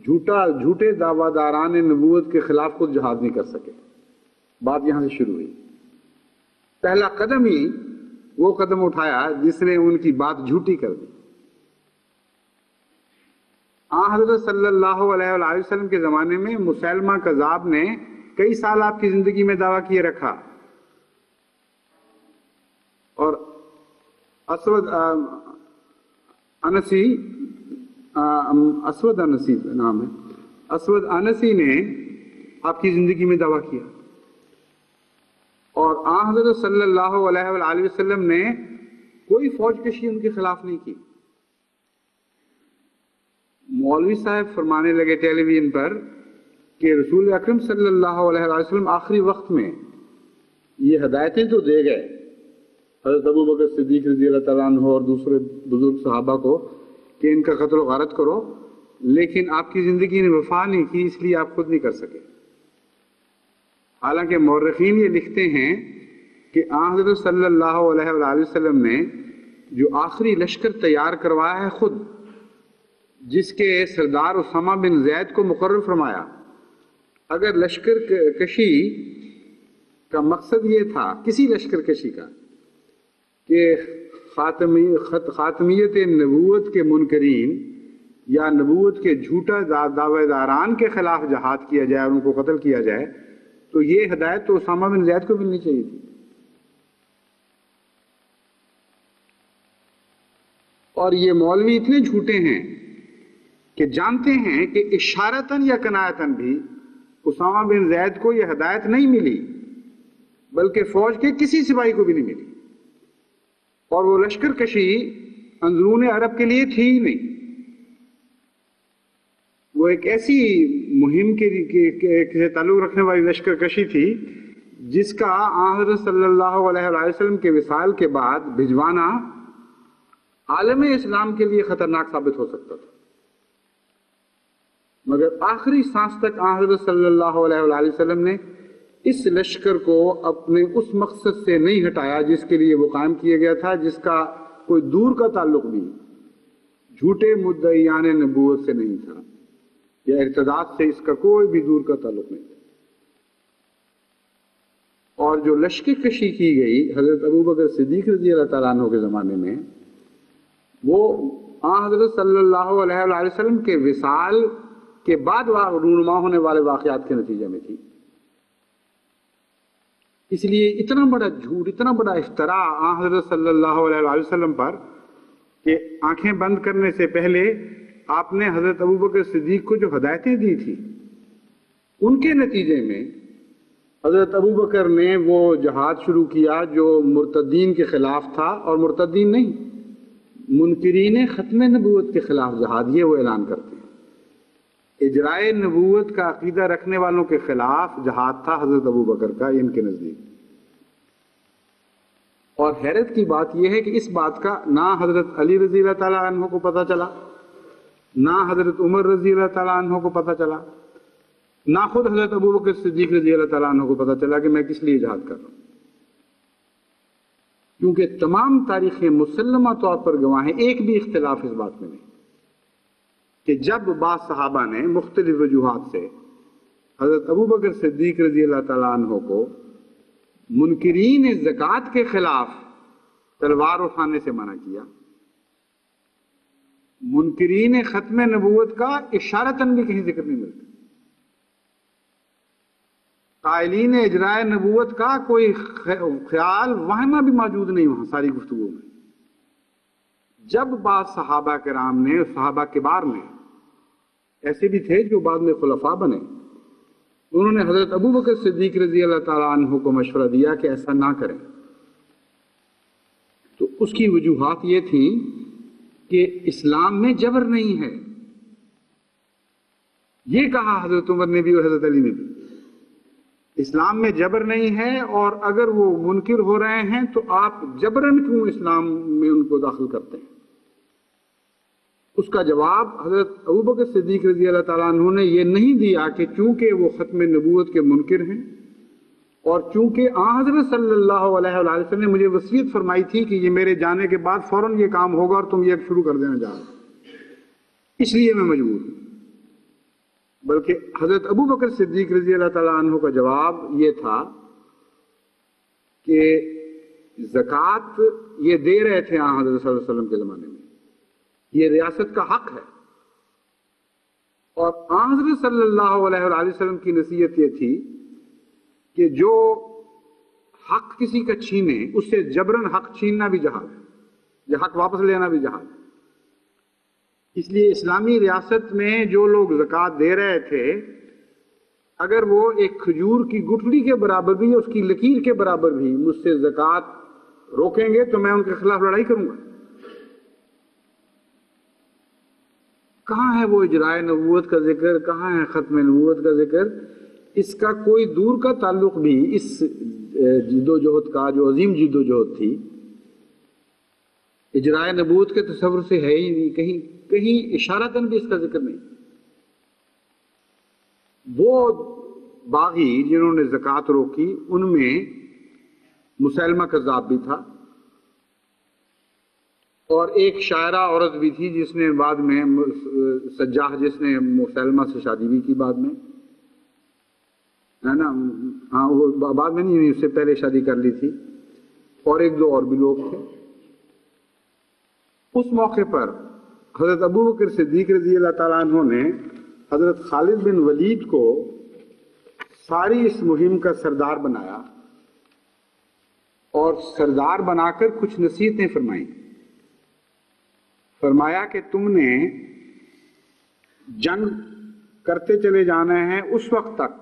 A: جھوٹے دعویٰ داران نبوت کے خلاف خود جہاد نہیں کر سکے۔ بات یہاں سے شروع ہوئی۔ پہلا قدم ہی وہ قدم اٹھایا جس نے ان کی بات جھوٹی کر دی۔ حضرت صلی اللہ علیہ وآلہ وسلم کے زمانے میں مسیلمہ کذاب نے کئی سال آپ کی زندگی میں دعویٰ کیے رکھا، اور اسود انسی نام ہے، اسود انسی نے آپ کی زندگی میں دعویٰ کیا، اور آن حضرت صلی اللہ علیہ وآلہ وسلم نے کوئی فوج کشی ان کے خلاف نہیں کی۔ مولوی صاحب فرمانے لگے ٹیلی ویژن پر کہ رسول اکرم صلی اللہ علیہ وآلہ وسلم آخری وقت میں یہ ہدایتیں تو دے گئے حضرت ابو بکر صدیق رضی اللہ تعالیٰ عنہ اور دوسرے بزرگ صحابہ کو کہ ان کا قتل و غارت کرو، لیکن آپ کی زندگی نے وفا نہیں کی، اس لیے آپ خود نہیں کر سکے۔ حالانکہ مورخین یہ لکھتے ہیں کہ آن حضرت صلی اللہ علیہ وآلہ وسلم نے جو آخری لشکر تیار کروایا ہے خود، جس کے سردار اسامہ بن زید کو مقرر فرمایا، اگر لشکر کشی کا مقصد یہ تھا کسی لشکر کشی کا کہ خاتمیت نبوت کے منکرین یا نبوت کے جھوٹا دعوے داران کے خلاف جہاد کیا جائے اور ان کو قتل کیا جائے، تو یہ ہدایت تو اسامہ بن زید کو ملنی چاہیے تھی۔ اور یہ مولوی اتنے جھوٹے ہیں کہ جانتے ہیں کہ اشارتاً یا کنایتاً بھی اسامہ بن زید کو یہ ہدایت نہیں ملی، بلکہ فوج کے کسی سپاہی کو بھی نہیں ملی، اور وہ لشکر کشی اندرون عرب کے لیے تھی ہی نہیں۔ وہ ایک ایسی مہم کے تعلق رکھنے والی لشکر کشی تھی جس کا حضرت صلی اللہ علیہ وسلم کے وصال کے بعد بھجوانا عالم اسلام کے لیے خطرناک ثابت ہو سکتا تھا، مگر آخری سانس تک حضرت صلی اللہ علیہ وسلم نے اس لشکر کو اپنے اس مقصد سے نہیں ہٹایا جس کے لیے وہ قائم کیا گیا تھا، جس کا کوئی دور کا تعلق بھی جھوٹے مدعیان نبوت سے نہیں تھا یا ارتداد سے، اس کا کوئی بھی دور کا تعلق نہیں تھا۔ اور جو لشکر کشی کی گئی حضرت ابو بکر صدیق رضی اللہ تعالیٰ عنہ کے زمانے میں، وہ حضرت صلی اللہ علیہ وسلم کے وصال کے بعد رونما ہونے والے واقعات کے نتیجے میں تھی۔ اس لیے اتنا بڑا جھوٹ، اتنا بڑا افتراء حضرت صلی اللہ علیہ وسلم پر کہ آنکھیں بند کرنے سے پہلے آپ نے حضرت ابو بکر صدیق کو جو ہدایتیں دی تھی، ان کے نتیجے میں حضرت ابو بکر نے وہ جہاد شروع کیا جو مرتدین کے خلاف تھا، اور مرتدین نہیں، منکرین ختم نبوت کے خلاف جہاد، یہ وہ اعلان کرتے ہیں۔ اجرائے نبوت کا عقیدہ رکھنے والوں کے خلاف جہاد تھا حضرت ابو بکر کا، ان کے نزدیک۔ اور حیرت کی بات یہ ہے کہ اس بات کا نہ حضرت علی رضی اللہ تعالیٰ عنہ کو پتہ چلا، نہ حضرت عمر رضی اللہ تعالیٰ عنہ کو پتہ چلا، نہ خود حضرت ابو بکر صدیق رضی اللہ تعالیٰ عنہ کو پتہ چلا کہ میں کس لیے جہاد کر رہا ہوں، کیونکہ تمام تاریخیں مسلمہ طور پر گواہ ہیں، ایک بھی اختلاف اس بات میں نہیں کہ جب بعض صحابہ نے مختلف وجوہات سے حضرت ابو بکر صدیق رضی اللہ تعالیٰ عنہ کو منکرین زکوٰۃ کے خلاف تلوار اٹھانے سے منع کیا، منکرین ختم نبوت کا اشارتاً بھی کہیں ذکر نہیں ملتا، قائلین اجرائے نبوت کا کوئی خیال وہمہ بھی موجود نہیں وہاں ساری گفتگو میں۔ جب بعض صحابہ کرام نے، صحابہ کبار نے، ایسے بھی تھے جو بعد میں خلفاء بنے، انہوں نے حضرت ابو بکر صدیق رضی اللہ تعالیٰ عنہ کو مشورہ دیا کہ ایسا نہ کریں، تو اس کی وجوہات یہ تھیں کہ اسلام میں جبر نہیں ہے، یہ کہا حضرت عمر نے بھی اور حضرت علی نے بھی، اسلام میں جبر نہیں ہے، اور اگر وہ منکر ہو رہے ہیں تو آپ جبرن کیوں اسلام میں ان کو داخل کرتے ہیں؟ اس کا جواب حضرت ابو بکر صدیق رضی اللہ تعالیٰ عنہ نے یہ نہیں دیا کہ چونکہ وہ ختم نبوت کے منکر ہیں، اور چونکہ حضرت صلی اللہ علیہ وسلم نے مجھے وصیت فرمائی تھی کہ یہ میرے جانے کے بعد فوراً یہ کام ہوگا اور تم یہ شروع کر دینا جا رہے، اس لیے میں مجبور ہوں، بلکہ حضرت ابو بکر صدیق رضی اللہ تعالیٰ عنہ کا جواب یہ تھا کہ زکوٰۃ یہ دے رہے تھے حضرت صلی اللہ علیہ وسلم کے زمانے میں، یہ ریاست کا حق ہے، اور حضرت صلی اللہ علیہ وسلم کی نصیحت یہ تھی کہ جو حق کسی کا چھینے اس سے جبرن حق چھیننا بھی جہاد ہے، یا حق واپس لینا بھی جہاد ہے۔ اس لیے اسلامی ریاست میں جو لوگ زکوٰۃ دے رہے تھے اگر وہ ایک کھجور کی گٹھلی کے برابر بھی، اس کی لکیر کے برابر بھی مجھ سے زکوٰۃ روکیں گے تو میں ان کے خلاف لڑائی کروں گا۔ کہاں ہے وہ اجرائے نبوت کا ذکر، کہاں ہے ختم نبوت کا ذکر؟ اس کا کوئی دور کا تعلق بھی اس جد و جہد کا، جو عظیم جد و جہد تھی، اجرائے نبوت کے تصور سے ہے ہی نہیں، کہیں اشارتاً بھی اس کا ذکر نہیں۔ وہ باغی جنہوں نے زکوٰۃ روکی ان میں مسلمہ کذاب بھی تھا، اور ایک شاعرہ عورت بھی تھی جس نے بعد میں سجاح، جس نے مسلمہ سے شادی بھی کی بعد میں، ہے نا؟ ہاں، وہ بعد میں نہیں، اس سے پہلے شادی کر لی تھی، اور ایک دو اور بھی لوگ تھے۔ اس موقع پر حضرت ابوبکر صدیق رضی اللہ تعالیٰ عنہ نے حضرت خالد بن ولید کو ساری اس مہم کا سردار بنایا، اور سردار بنا کر کچھ نصیحتیں فرمائیں۔ فرمایا کہ تم نے جنگ کرتے چلے جانا ہے اس وقت تک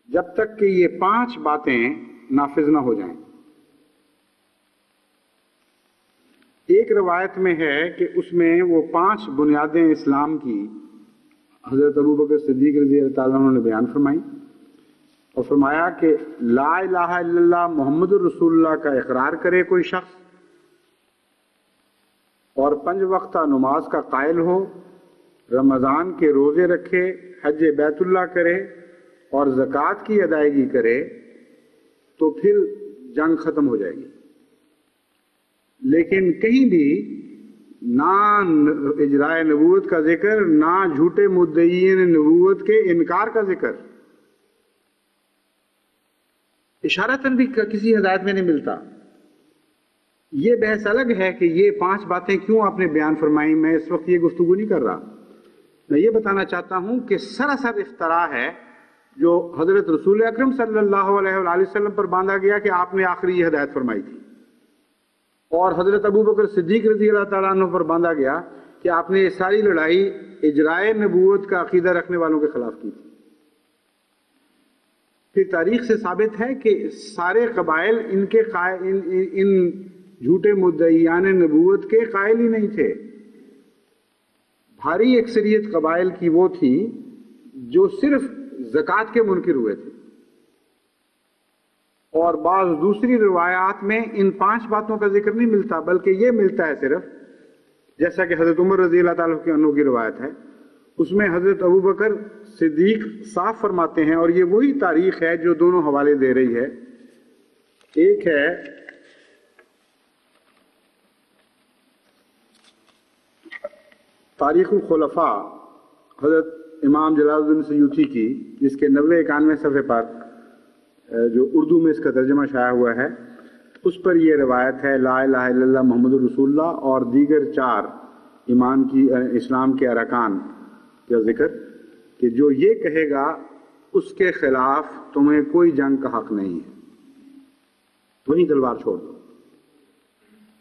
A: جب تک کہ یہ 5 باتیں نافذ نہ ہو جائیں۔ ایک روایت میں ہے کہ اس میں وہ 5 بنیادیں اسلام کی حضرت ابوبکر صدیق رضی اللہ تعالیٰ عنہ نے بیان فرمائی، اور فرمایا کہ لا الہ الا اللہ محمد الرسول اللہ کا اقرار کرے کوئی شخص، اور 5 وقتہ نماز کا قائل ہو، رمضان کے روزے رکھے، حج بیت اللہ کرے اور زکوٰۃ کی ادائیگی کرے، تو پھر جنگ ختم ہو جائے گی۔ لیکن کہیں بھی نہ اجرائے نبوت کا ذکر، نہ جھوٹے مدعیین نبوت کے انکار کا ذکر، اشارتاً بھی کسی ہدایت میں نہیں ملتا۔ یہ بحث الگ ہے کہ یہ 5 باتیں کیوں آپ نے بیان فرمائی، میں اس وقت یہ گفتگو نہیں کر رہا۔ میں یہ بتانا چاہتا ہوں کہ سراسر افتراء ہے جو حضرت رسول اکرم صلی اللہ علیہ وآلہ وسلم پر باندھا گیا کہ آپ نے آخری یہ ہدایت فرمائی تھی، اور حضرت ابوبکر صدیق رضی اللہ تعالیٰ عنہ پر باندھا گیا کہ آپ نے یہ ساری لڑائی اجرائے نبوت کا عقیدہ رکھنے والوں کے خلاف کی تھی۔ پھر تاریخ سے ثابت ہے کہ سارے قبائل ان جھوٹے مدعیان نبوت کے قائل ہی نہیں تھے۔ بھاری اکثریت قبائل کی وہ تھی جو صرف زکوٰۃ کے منکر ہوئے تھے، اور بعض دوسری روایات میں ان 5 باتوں کا ذکر نہیں ملتا، بلکہ یہ ملتا ہے صرف، جیسا کہ حضرت عمر رضی اللہ تعالیٰ عنہ کی روایت ہے، اس میں حضرت ابوبکر صدیق صاف فرماتے ہیں، اور یہ وہی تاریخ ہے جو دونوں حوالے دے رہی ہے۔ ایک ہے تاریخ الخلفاء حضرت امام جلال الدین سیوطی کی، جس کے 90-91 صفحے پر جو اردو میں اس کا ترجمہ شائع ہوا ہے، اس پر یہ روایت ہے لا الہ الا اللہ محمد الرسول اللہ اور دیگر 4 ایمان کی اسلام کے ارکان کا ذکر، کہ جو یہ کہے گا اس کے خلاف تمہیں کوئی جنگ کا حق نہیں ہے، وہیں تلوار چھوڑ دو،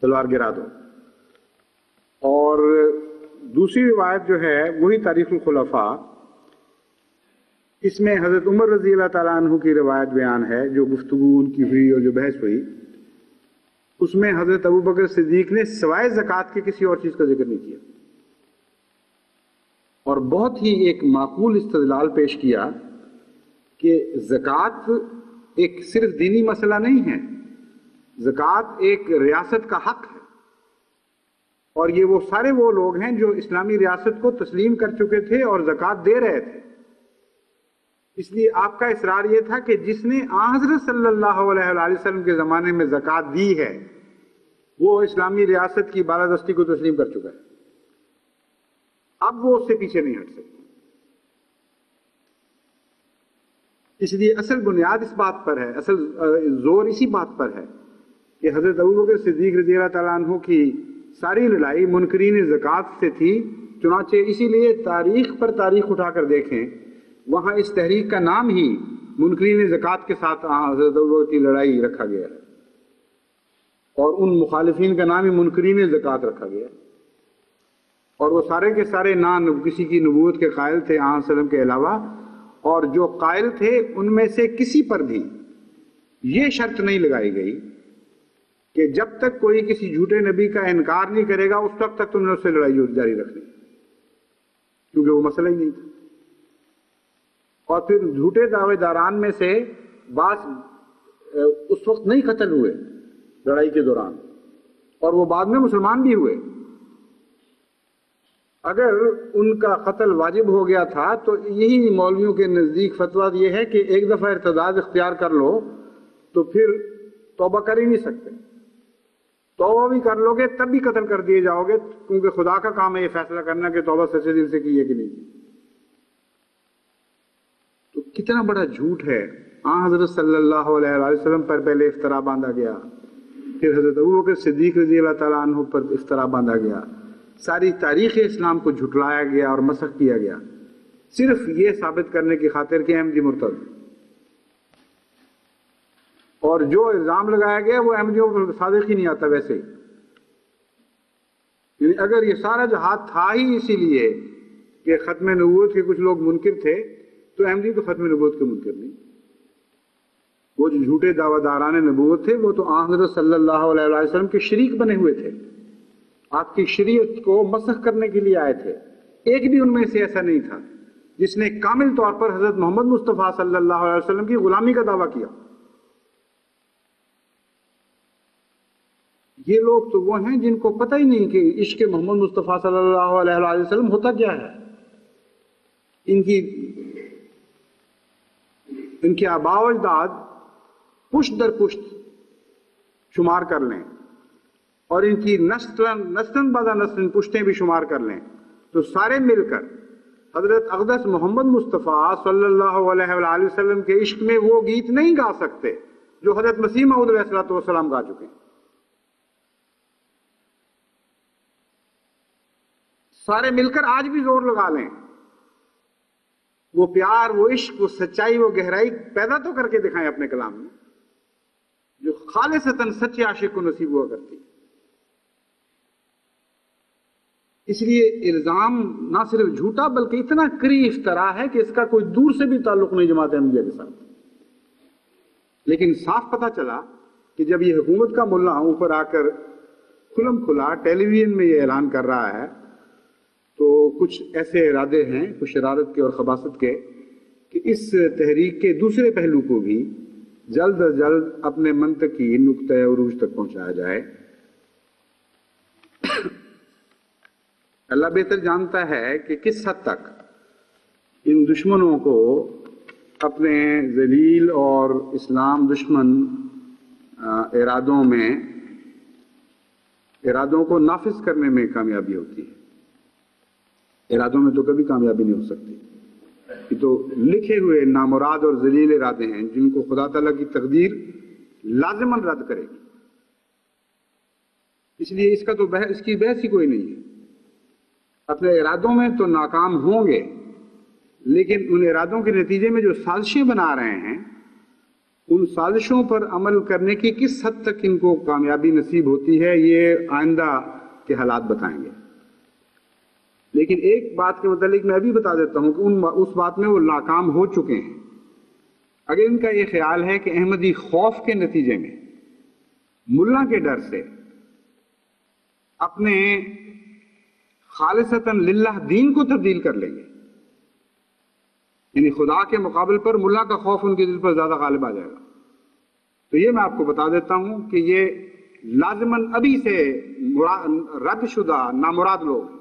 A: تلوار گرا دو۔ اور دوسری روایت جو ہے وہی تاریخ الخلفاء، اس میں حضرت عمر رضی اللہ تعالیٰ عنہ کی روایت بیان ہے جو گفتگو ان کی ہوئی اور جو بحث ہوئی، اس میں حضرت ابوبکر صدیق نے سوائے زکوٰۃ کے کسی اور چیز کا ذکر نہیں کیا، اور بہت ہی ایک معقول استدلال پیش کیا کہ زکوٰۃ ایک صرف دینی مسئلہ نہیں ہے، زکوٰۃ ایک ریاست کا حق ہے، اور یہ وہ سارے وہ لوگ ہیں جو اسلامی ریاست کو تسلیم کر چکے تھے اور زکوٰۃ دے رہے تھے۔ اس لیے آپ کا اصرار یہ تھا کہ جس نے حضرت صلی اللہ علیہ وآلہ وسلم کے زمانے میں زکوٰۃ دی ہے وہ اسلامی ریاست کی بالادستی کو تسلیم کر چکا ہے، اب وہ اس سے پیچھے نہیں ہٹ سکتا۔ اس لیے اصل بنیاد اس بات پر ہے، اصل زور اسی بات پر ہے کہ حضرت ابوبکر صدیق رضی اللہ تعالیٰ عنہ کی ساری لڑائی منکرین زکوٰۃ سے تھی، چنانچہ اسی لیے تاریخ پر تاریخ اٹھا کر دیکھیں، وہاں اس تحریک کا نام ہی منکرین زکوٰۃ کے ساتھ حضرت ابوبکر کی لڑائی رکھا گیا ہے، اور ان مخالفین کا نام ہی منکرین زکوٰۃ رکھا گیا، اور وہ سارے کے سارے نہ کسی کی نبوت کے قائل تھے صلی اللہ علیہ وسلم کے علاوہ، اور جو قائل تھے ان میں سے کسی پر بھی یہ شرط نہیں لگائی گئی کہ جب تک کوئی کسی جھوٹے نبی کا انکار نہیں کرے گا اس وقت تک تم نے اس سے لڑائی جاری رکھنی، کیونکہ وہ مسئلہ ہی نہیں تھا۔ اور پھر جھوٹے دعوے داران میں سے بعض اس وقت نہیں قتل ہوئے لڑائی کے دوران، اور وہ بعد میں مسلمان بھی ہوئے۔ اگر ان کا قتل واجب ہو گیا تھا تو یہی مولویوں کے نزدیک فتویٰ یہ ہے کہ ایک دفعہ ارتداد اختیار کر لو تو پھر توبہ کر ہی نہیں سکتے، توبہ بھی کر لو گے تب بھی قتل کر دیے جاؤ گے، کیونکہ خدا کا کام ہے یہ فیصلہ کرنا کہ توبہ سچے دل سے کی ہے کہ نہیں کی۔ تو کتنا بڑا جھوٹ ہے۔ حضرت صلی اللہ علیہ وسلم پر پہلے افترا باندھا گیا، پھر حضرت ابوبکر صدیق رضی اللہ تعالیٰ عنہ پر افترا باندھا گیا، ساری تاریخ اسلام کو جھٹلایا گیا اور مسخ کیا گیا، صرف یہ ثابت کرنے کی خاطر کہ احمدی مرتد۔ اور جو الزام لگایا گیا وہ احمدیوں پر صادق ہی نہیں آتا ویسے ہی، یعنی اگر یہ سارا جہاد تھا ہی اسی لیے کہ ختم نبوت کے کچھ لوگ منکر تھے تو احمدی تو ختم نبوت کے منکر نہیں، وہ جو جھوٹے دعویٰ داران نبوت تھے وہ تو حضرت صلی اللہ علیہ وسلم کے شریک بنے ہوئے تھے، آپ کی شریعت کو مسخ کرنے کے لیے آئے تھے۔ ایک بھی ان میں سے ایسا نہیں تھا جس نے کامل طور پر حضرت محمد مصطفیٰ صلی اللہ علیہ وسلم کی غلامی کا دعویٰ کیا۔ یہ لوگ تو وہ ہیں جن کو پتہ ہی نہیں کہ عشق محمد مصطفیٰ صلی اللہ علیہ وسلم ہوتا کیا ہے۔ ان کے آباء و اجداد پشت در پشت شمار کر لیں اور ان کی نسل بعد نسل پشتیں بھی شمار کر لیں تو سارے مل کر حضرت اقدس محمد مصطفیٰ صلی اللہ علیہ وآلہ وسلم کے عشق میں وہ گیت نہیں گا سکتے جو حضرت مسیح موعود علیہ السلام گا چکے ہیں۔ سارے مل کر آج بھی زور لگا لیں، وہ پیار، وہ عشق، وہ سچائی، وہ گہرائی پیدا تو کر کے دکھائیں اپنے کلام میں جو خالصتاً سچے عاشق کو نصیب ہوا کرتی۔ اس لیے الزام نہ صرف جھوٹا بلکہ اتنا کری افترا ہے کہ اس کا کوئی دور سے بھی تعلق نہیں جماعت احمدیہ کے ساتھ۔ لیکن صاف پتہ چلا کہ جب یہ حکومت کا ملا اوپر آ کر کھلم کھلا ٹیلی ویژن میں یہ اعلان کر رہا ہے تو کچھ ایسے ارادے ہیں کچھ شرارت کے اور خباثت کے کہ اس تحریک کے دوسرے پہلو کو بھی جلد از جلد اپنے منطقی نقطۂ عروج تک پہنچایا جائے۔ اللہ بہتر جانتا ہے کہ کس حد تک ان دشمنوں کو اپنے ذلیل اور اسلام دشمن ارادوں کو نافذ کرنے میں کامیابی ہوتی ہے۔ ارادوں میں تو کبھی کامیابی نہیں ہو سکتی، یہ تو لکھے ہوئے نامراد اور ذلیل ارادے ہیں جن کو خدا تعالیٰ کی تقدیر لازماً رد کرے گی۔ اس لیے اس کی بحث ہی کوئی نہیں ہے۔ اپنے ارادوں میں تو ناکام ہوں گے، لیکن ان ارادوں کے نتیجے میں جو سازشیں بنا رہے ہیں ان سازشوں پر عمل کرنے کی کس حد تک ان کو کامیابی نصیب ہوتی ہے یہ آئندہ کے حالات بتائیں گے۔ لیکن ایک بات کے متعلق میں ابھی بتا دیتا ہوں کہ اس بات میں وہ ناکام ہو چکے ہیں۔ اگر ان کا یہ خیال ہے کہ احمدی خوف کے نتیجے میں ملا کے ڈر سے اپنے خالصتاً للہ دین کو تبدیل کر لیں گے، یعنی خدا کے مقابل پر ملا کا خوف ان کے دل پر زیادہ غالب آ جائے گا، تو یہ میں آپ کو بتا دیتا ہوں کہ یہ لازماً ابھی سے رد شدہ نامراد لوگ ہیں۔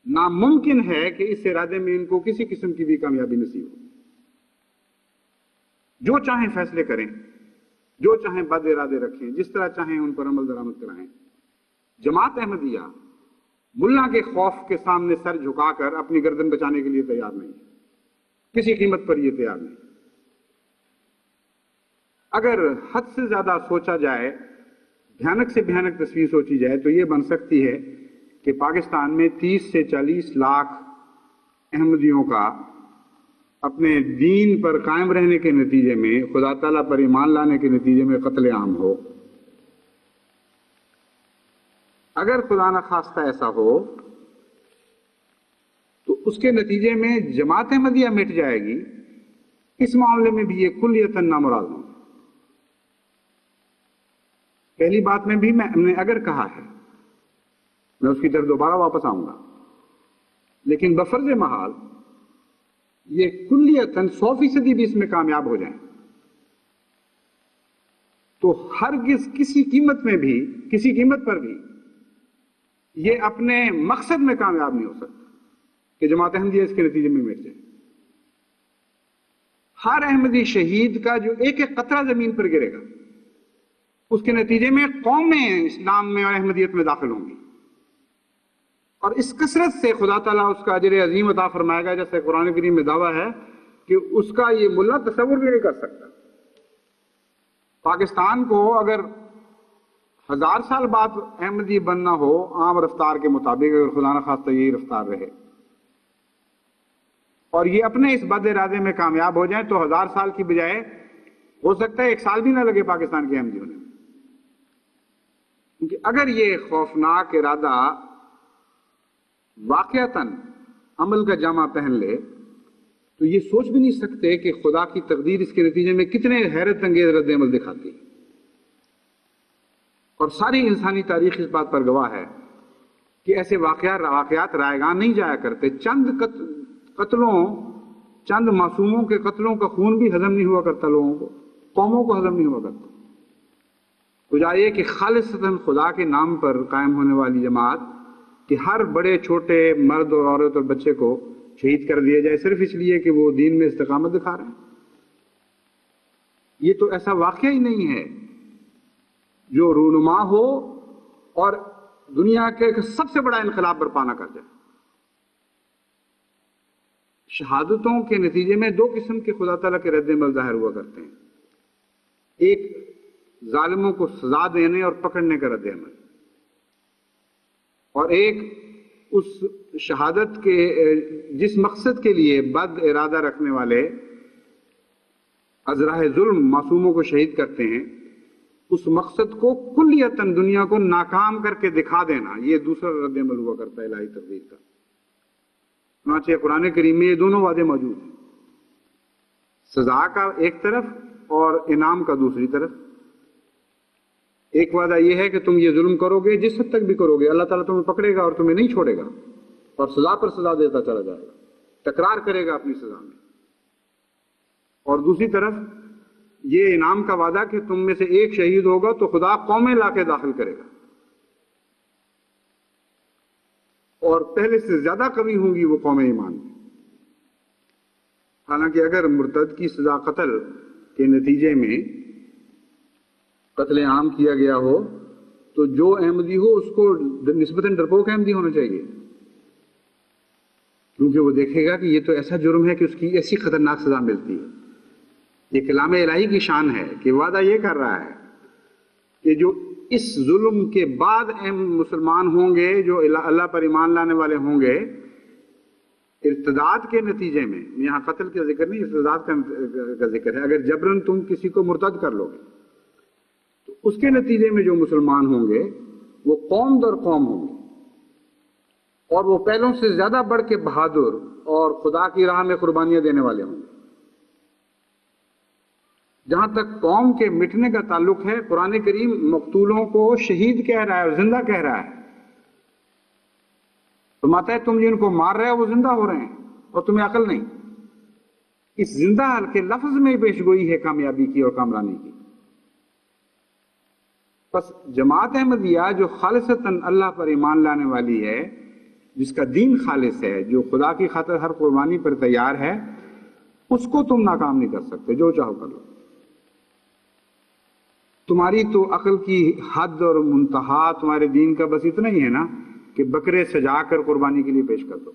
A: ناممکن ہے کہ اس ارادے میں ان کو کسی قسم کی بھی کامیابی نصیب ہو۔ جو چاہیں فیصلے کریں، جو چاہیں بد ارادے رکھیں، جس طرح چاہیں ان پر عمل درآمد کرائیں، جماعت احمدیہ ملا کے خوف کے سامنے سر جھکا کر اپنی گردن بچانے کے لیے تیار نہیں ہے، کسی قیمت پر یہ تیار نہیں۔ اگر حد سے زیادہ سوچا جائے، بھیانک سے بھیانک تصویر سوچی جائے تو یہ بن سکتی ہے کہ پاکستان میں 30 سے 40 لاکھ احمدیوں کا اپنے دین پر قائم رہنے کے نتیجے میں، خدا تعالیٰ پر ایمان لانے کے نتیجے میں قتل عام ہو۔ اگر خدا نخواستہ ایسا ہو تو اس کے نتیجے میں جماعت احمدیہ مٹ جائے گی، اس معاملے میں بھی یہ کلیتاً نامراد ہوں۔ پہلی بات میں بھی میں نے اگر کہا ہے، میں اس کی طرف دوبارہ واپس آؤں گا، لیکن بفرض محال یہ کلیتاً 100% بھی اس میں کامیاب ہو جائیں تو ہرگز کسی قیمت پر بھی یہ اپنے مقصد میں کامیاب نہیں ہو سکتا کہ جماعت احمدیہ اس کے نتیجے میں مٹ جائے۔ ہر احمدی شہید کا جو ایک ایک قطرہ زمین پر گرے گا، اس کے نتیجے میں قومیں اسلام میں اور احمدیت میں داخل ہوں گی، اور اس کثرت سے خدا تعالیٰ اس کا اجر عظیم عطا فرمائے گا، جیسے قرآن کریم میں دعویٰ ہے کہ اس کا یہ ملا تصور بھی نہیں کر سکتا۔ پاکستان کو اگر 1000 سال بعد احمدی بننا ہو عام رفتار کے مطابق، اگر خدا نہ خواستہ یہی رفتار رہے اور یہ اپنے اس بد ارادے میں کامیاب ہو جائیں، تو 1000 سال کی بجائے ہو سکتا ہے 1 سال بھی نہ لگے پاکستان کے احمدی ہونے میں۔ کیونکہ اگر یہ خوفناک ارادہ واقعتاً عمل کا جامہ پہن لے تو یہ سوچ بھی نہیں سکتے کہ خدا کی تقدیر اس کے نتیجے میں کتنے حیرت انگیز رد عمل دکھاتی ہے۔ اور ساری انسانی تاریخ اس بات پر گواہ ہے کہ ایسے واقعات رائگان نہیں جایا کرتے۔ چند معصوموں کے قتلوں کا خون بھی ہضم نہیں ہوا کرتا، لوگوں کو، قوموں کو ہضم نہیں ہوا کرتا۔ تو یہ کہ خالصتاً خدا کے نام پر قائم ہونے والی جماعت کہ ہر بڑے چھوٹے مرد اور عورت اور بچے کو شہید کر دیا جائے صرف اس لیے کہ وہ دین میں استقامت دکھا رہے ہیں، یہ تو ایسا واقعہ ہی نہیں ہے جو رونما ہو اور دنیا کے سب سے بڑا انقلاب برپا نہ کر جائے۔ شہادتوں کے نتیجے میں 2 قسم کے خدا تعالیٰ کے رد عمل ظاہر ہوا کرتے ہیں، ایک ظالموں کو سزا دینے اور پکڑنے کا رد عمل، اور ایک اس شہادت کے جس مقصد کے لیے بد ارادہ رکھنے والے از راہ ظلم معصوموں کو شہید کرتے ہیں، اس مقصد کو کلیتاً دنیا کو ناکام کر کے دکھا دینا، یہ دوسرا رد عمل ہوا کرتا ہے الہی تقدیر کا۔ چنانچہ قرآن کریم میں یہ دونوں وعدے موجود ہیں، سزا کا ایک طرف اور انعام کا دوسری طرف۔ ایک وعدہ یہ ہے کہ تم یہ ظلم کرو گے، جس حد تک بھی کرو گے اللہ تعالیٰ تمہیں پکڑے گا اور تمہیں نہیں چھوڑے گا، اور سزا پر سزا دیتا چلا جائے گا، تکرار کرے گا اپنی سزا میں۔ اور دوسری طرف یہ انعام کا وعدہ کہ تم میں سے ایک شہید ہوگا تو خدا قومیں لا کے داخل کرے گا، اور پہلے سے زیادہ قوی ہوں گی وہ قوم ایمان میں۔ حالانکہ اگر مرتد کی سزا قتل کے نتیجے میں قتل عام کیا گیا ہو تو جو احمدی ہو اس کو نسبتاً ڈرپوک احمدی ہونا چاہیے، کیونکہ وہ دیکھے گا کہ یہ تو ایسا جرم ہے کہ اس کی ایسی خطرناک سزا ملتی ہے۔ یہ کلام الہی کی شان ہے کہ وعدہ یہ کر رہا ہے کہ جو اس ظلم کے بعد مسلمان ہوں گے، جو اللہ پر ایمان لانے والے ہوں گے، ارتداد کے نتیجے میں، یہاں قتل کا ذکر نہیں، ارتداد کا ذکر ہے، اگر جبرن تم کسی کو مرتد کر لو گے تو اس کے نتیجے میں جو مسلمان ہوں گے وہ قوم در قوم ہوں گے، اور وہ پہلوں سے زیادہ بڑھ کے بہادر اور خدا کی راہ میں قربانیاں دینے والے ہوں گے۔ جہاں تک قوم کے مٹنے کا تعلق ہے، قرآن کریم مقتولوں کو شہید کہہ رہا ہے اور زندہ کہہ رہا ہے۔ تو ماتا ہے تم جن کو مار رہے ہو وہ زندہ ہو رہے ہیں اور تمہیں عقل نہیں۔ اس زندہ کے لفظ میں پیش گوئی ہے کامیابی کی اور کامرانی کی۔ بس جماعت احمدیہ جو خالصتاً اللہ پر ایمان لانے والی ہے، جس کا دین خالص ہے، جو خدا کی خاطر ہر قربانی پر تیار ہے، اس کو تم ناکام نہیں کر سکتے، جو چاہو کر لو۔ تمہاری تو عقل کی حد اور منتہا تمہارے دین کا بس اتنا ہی ہے نا کہ بکرے سجا کر قربانی کے لیے پیش کر دو۔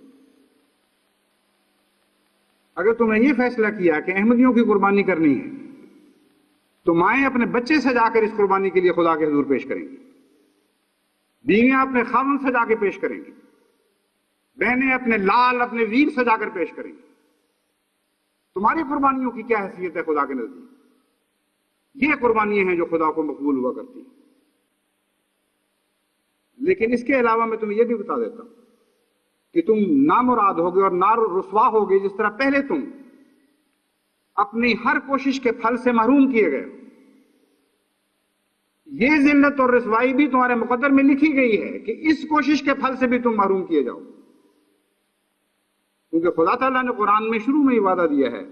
A: اگر تم نے یہ فیصلہ کیا کہ احمدیوں کی قربانی کرنی ہے تو مائیں اپنے بچے سجا کر اس قربانی کے لیے خدا کے حضور پیش کریں گی، بیویاں اپنے خاوند سجا کے پیش کریں گی، بہنیں اپنے لال اپنے ویر سجا کر پیش کریں گی۔ تمہاری قربانیوں کی کیا حیثیت ہے خدا کے نزدیک؟ یہ قربانیاں ہیں جو خدا کو مقبول ہوا کرتی ہیں۔ لیکن اس کے علاوہ میں تمہیں یہ بھی بتا دیتا ہوں کہ تم نامراد ہوگے اور نار رسوا ہوگے جس طرح پہلے تم اپنی ہر کوشش کے پھل سے محروم کیے گئے. یہ ذلت اور رسوائی بھی تمہارے مقدر میں لکھی گئی ہے کہ اس کوشش کے پھل سے بھی تم محروم کیے جاؤ. کیونکہ خدا تعالیٰ نے قرآن میں شروع میں ہی وعدہ دیا ہے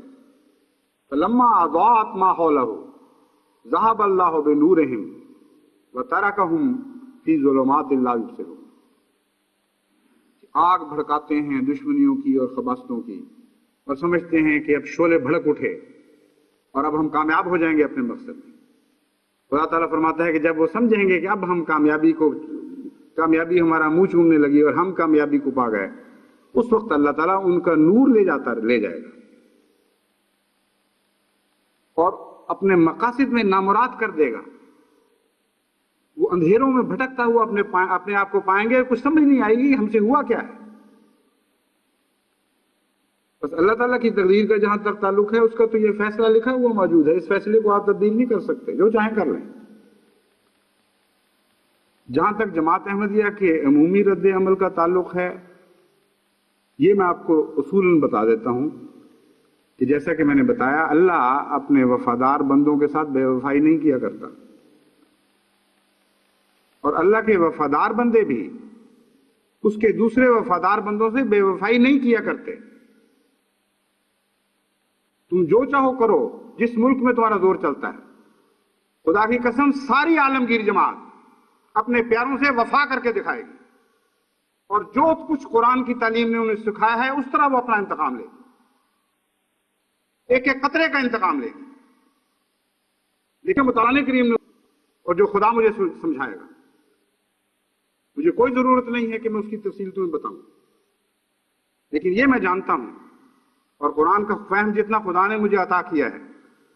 A: فَلَمَّا أَضَاءَتْ مَا حَوْلَهُ ذَهَبَ اللَّهُ بِنُورِهِمْ وَتَرَكَهُمْ فِي ظُلُمَاتٍ لَا يُبْصِرُونَ. آگ بھڑکاتے ہیں دشمنیوں کی اور خباثتوں کی اور سمجھتے ہیں کہ اب شعلے بھڑک اٹھے اور اب ہم کامیاب ہو جائیں گے اپنے مقصد میں. خدا تعالیٰ فرماتا ہے کہ جب وہ سمجھیں گے کہ اب ہم کامیابی ہمارا منہ چومنے لگی اور ہم کامیابی کو پا گئے، اس وقت اللہ تعالیٰ ان کا نور لے جائے گا اور اپنے مقاصد میں نامراد کر دے گا. وہ اندھیروں میں بھٹکتا ہوا اپنے آپ کو پائیں گے، کچھ سمجھ نہیں آئے گی ہم سے ہوا کیا ہے. بس اللہ تعالیٰ کی تقدیر کا جہاں تک تعلق ہے اس کا تو یہ فیصلہ لکھا ہوا موجود ہے، اس فیصلے کو آپ تبدیل نہیں کر سکتے، جو چاہیں کر لیں. جہاں تک جماعت احمدیہ کے عمومی رد عمل کا تعلق ہے، یہ میں آپ کو اصولاً بتا دیتا ہوں کہ جیسا کہ میں نے بتایا اللہ اپنے وفادار بندوں کے ساتھ بے وفائی نہیں کیا کرتا، اور اللہ کے وفادار بندے بھی اس کے دوسرے وفادار بندوں سے بے وفائی نہیں کیا کرتے. تم جو چاہو کرو جس ملک میں تمہارا زور چلتا ہے، خدا کی قسم ساری عالمگیر جماعت اپنے پیاروں سے وفا کر کے دکھائے گی، اور جو کچھ قرآن کی تعلیم نے انہیں سکھایا ہے اس طرح وہ اپنا انتقام لے گی، ایک ایک قطرے کا انتقام لے گی. لیکن مطالعہ کریم نے اور جو خدا مجھے سمجھائے گا، مجھے کوئی ضرورت نہیں ہے کہ میں اس کی تفصیل تمہیں بتاؤں، لیکن یہ میں جانتا ہوں اور قرآن کا فہم جتنا خدا نے مجھے عطا کیا ہے،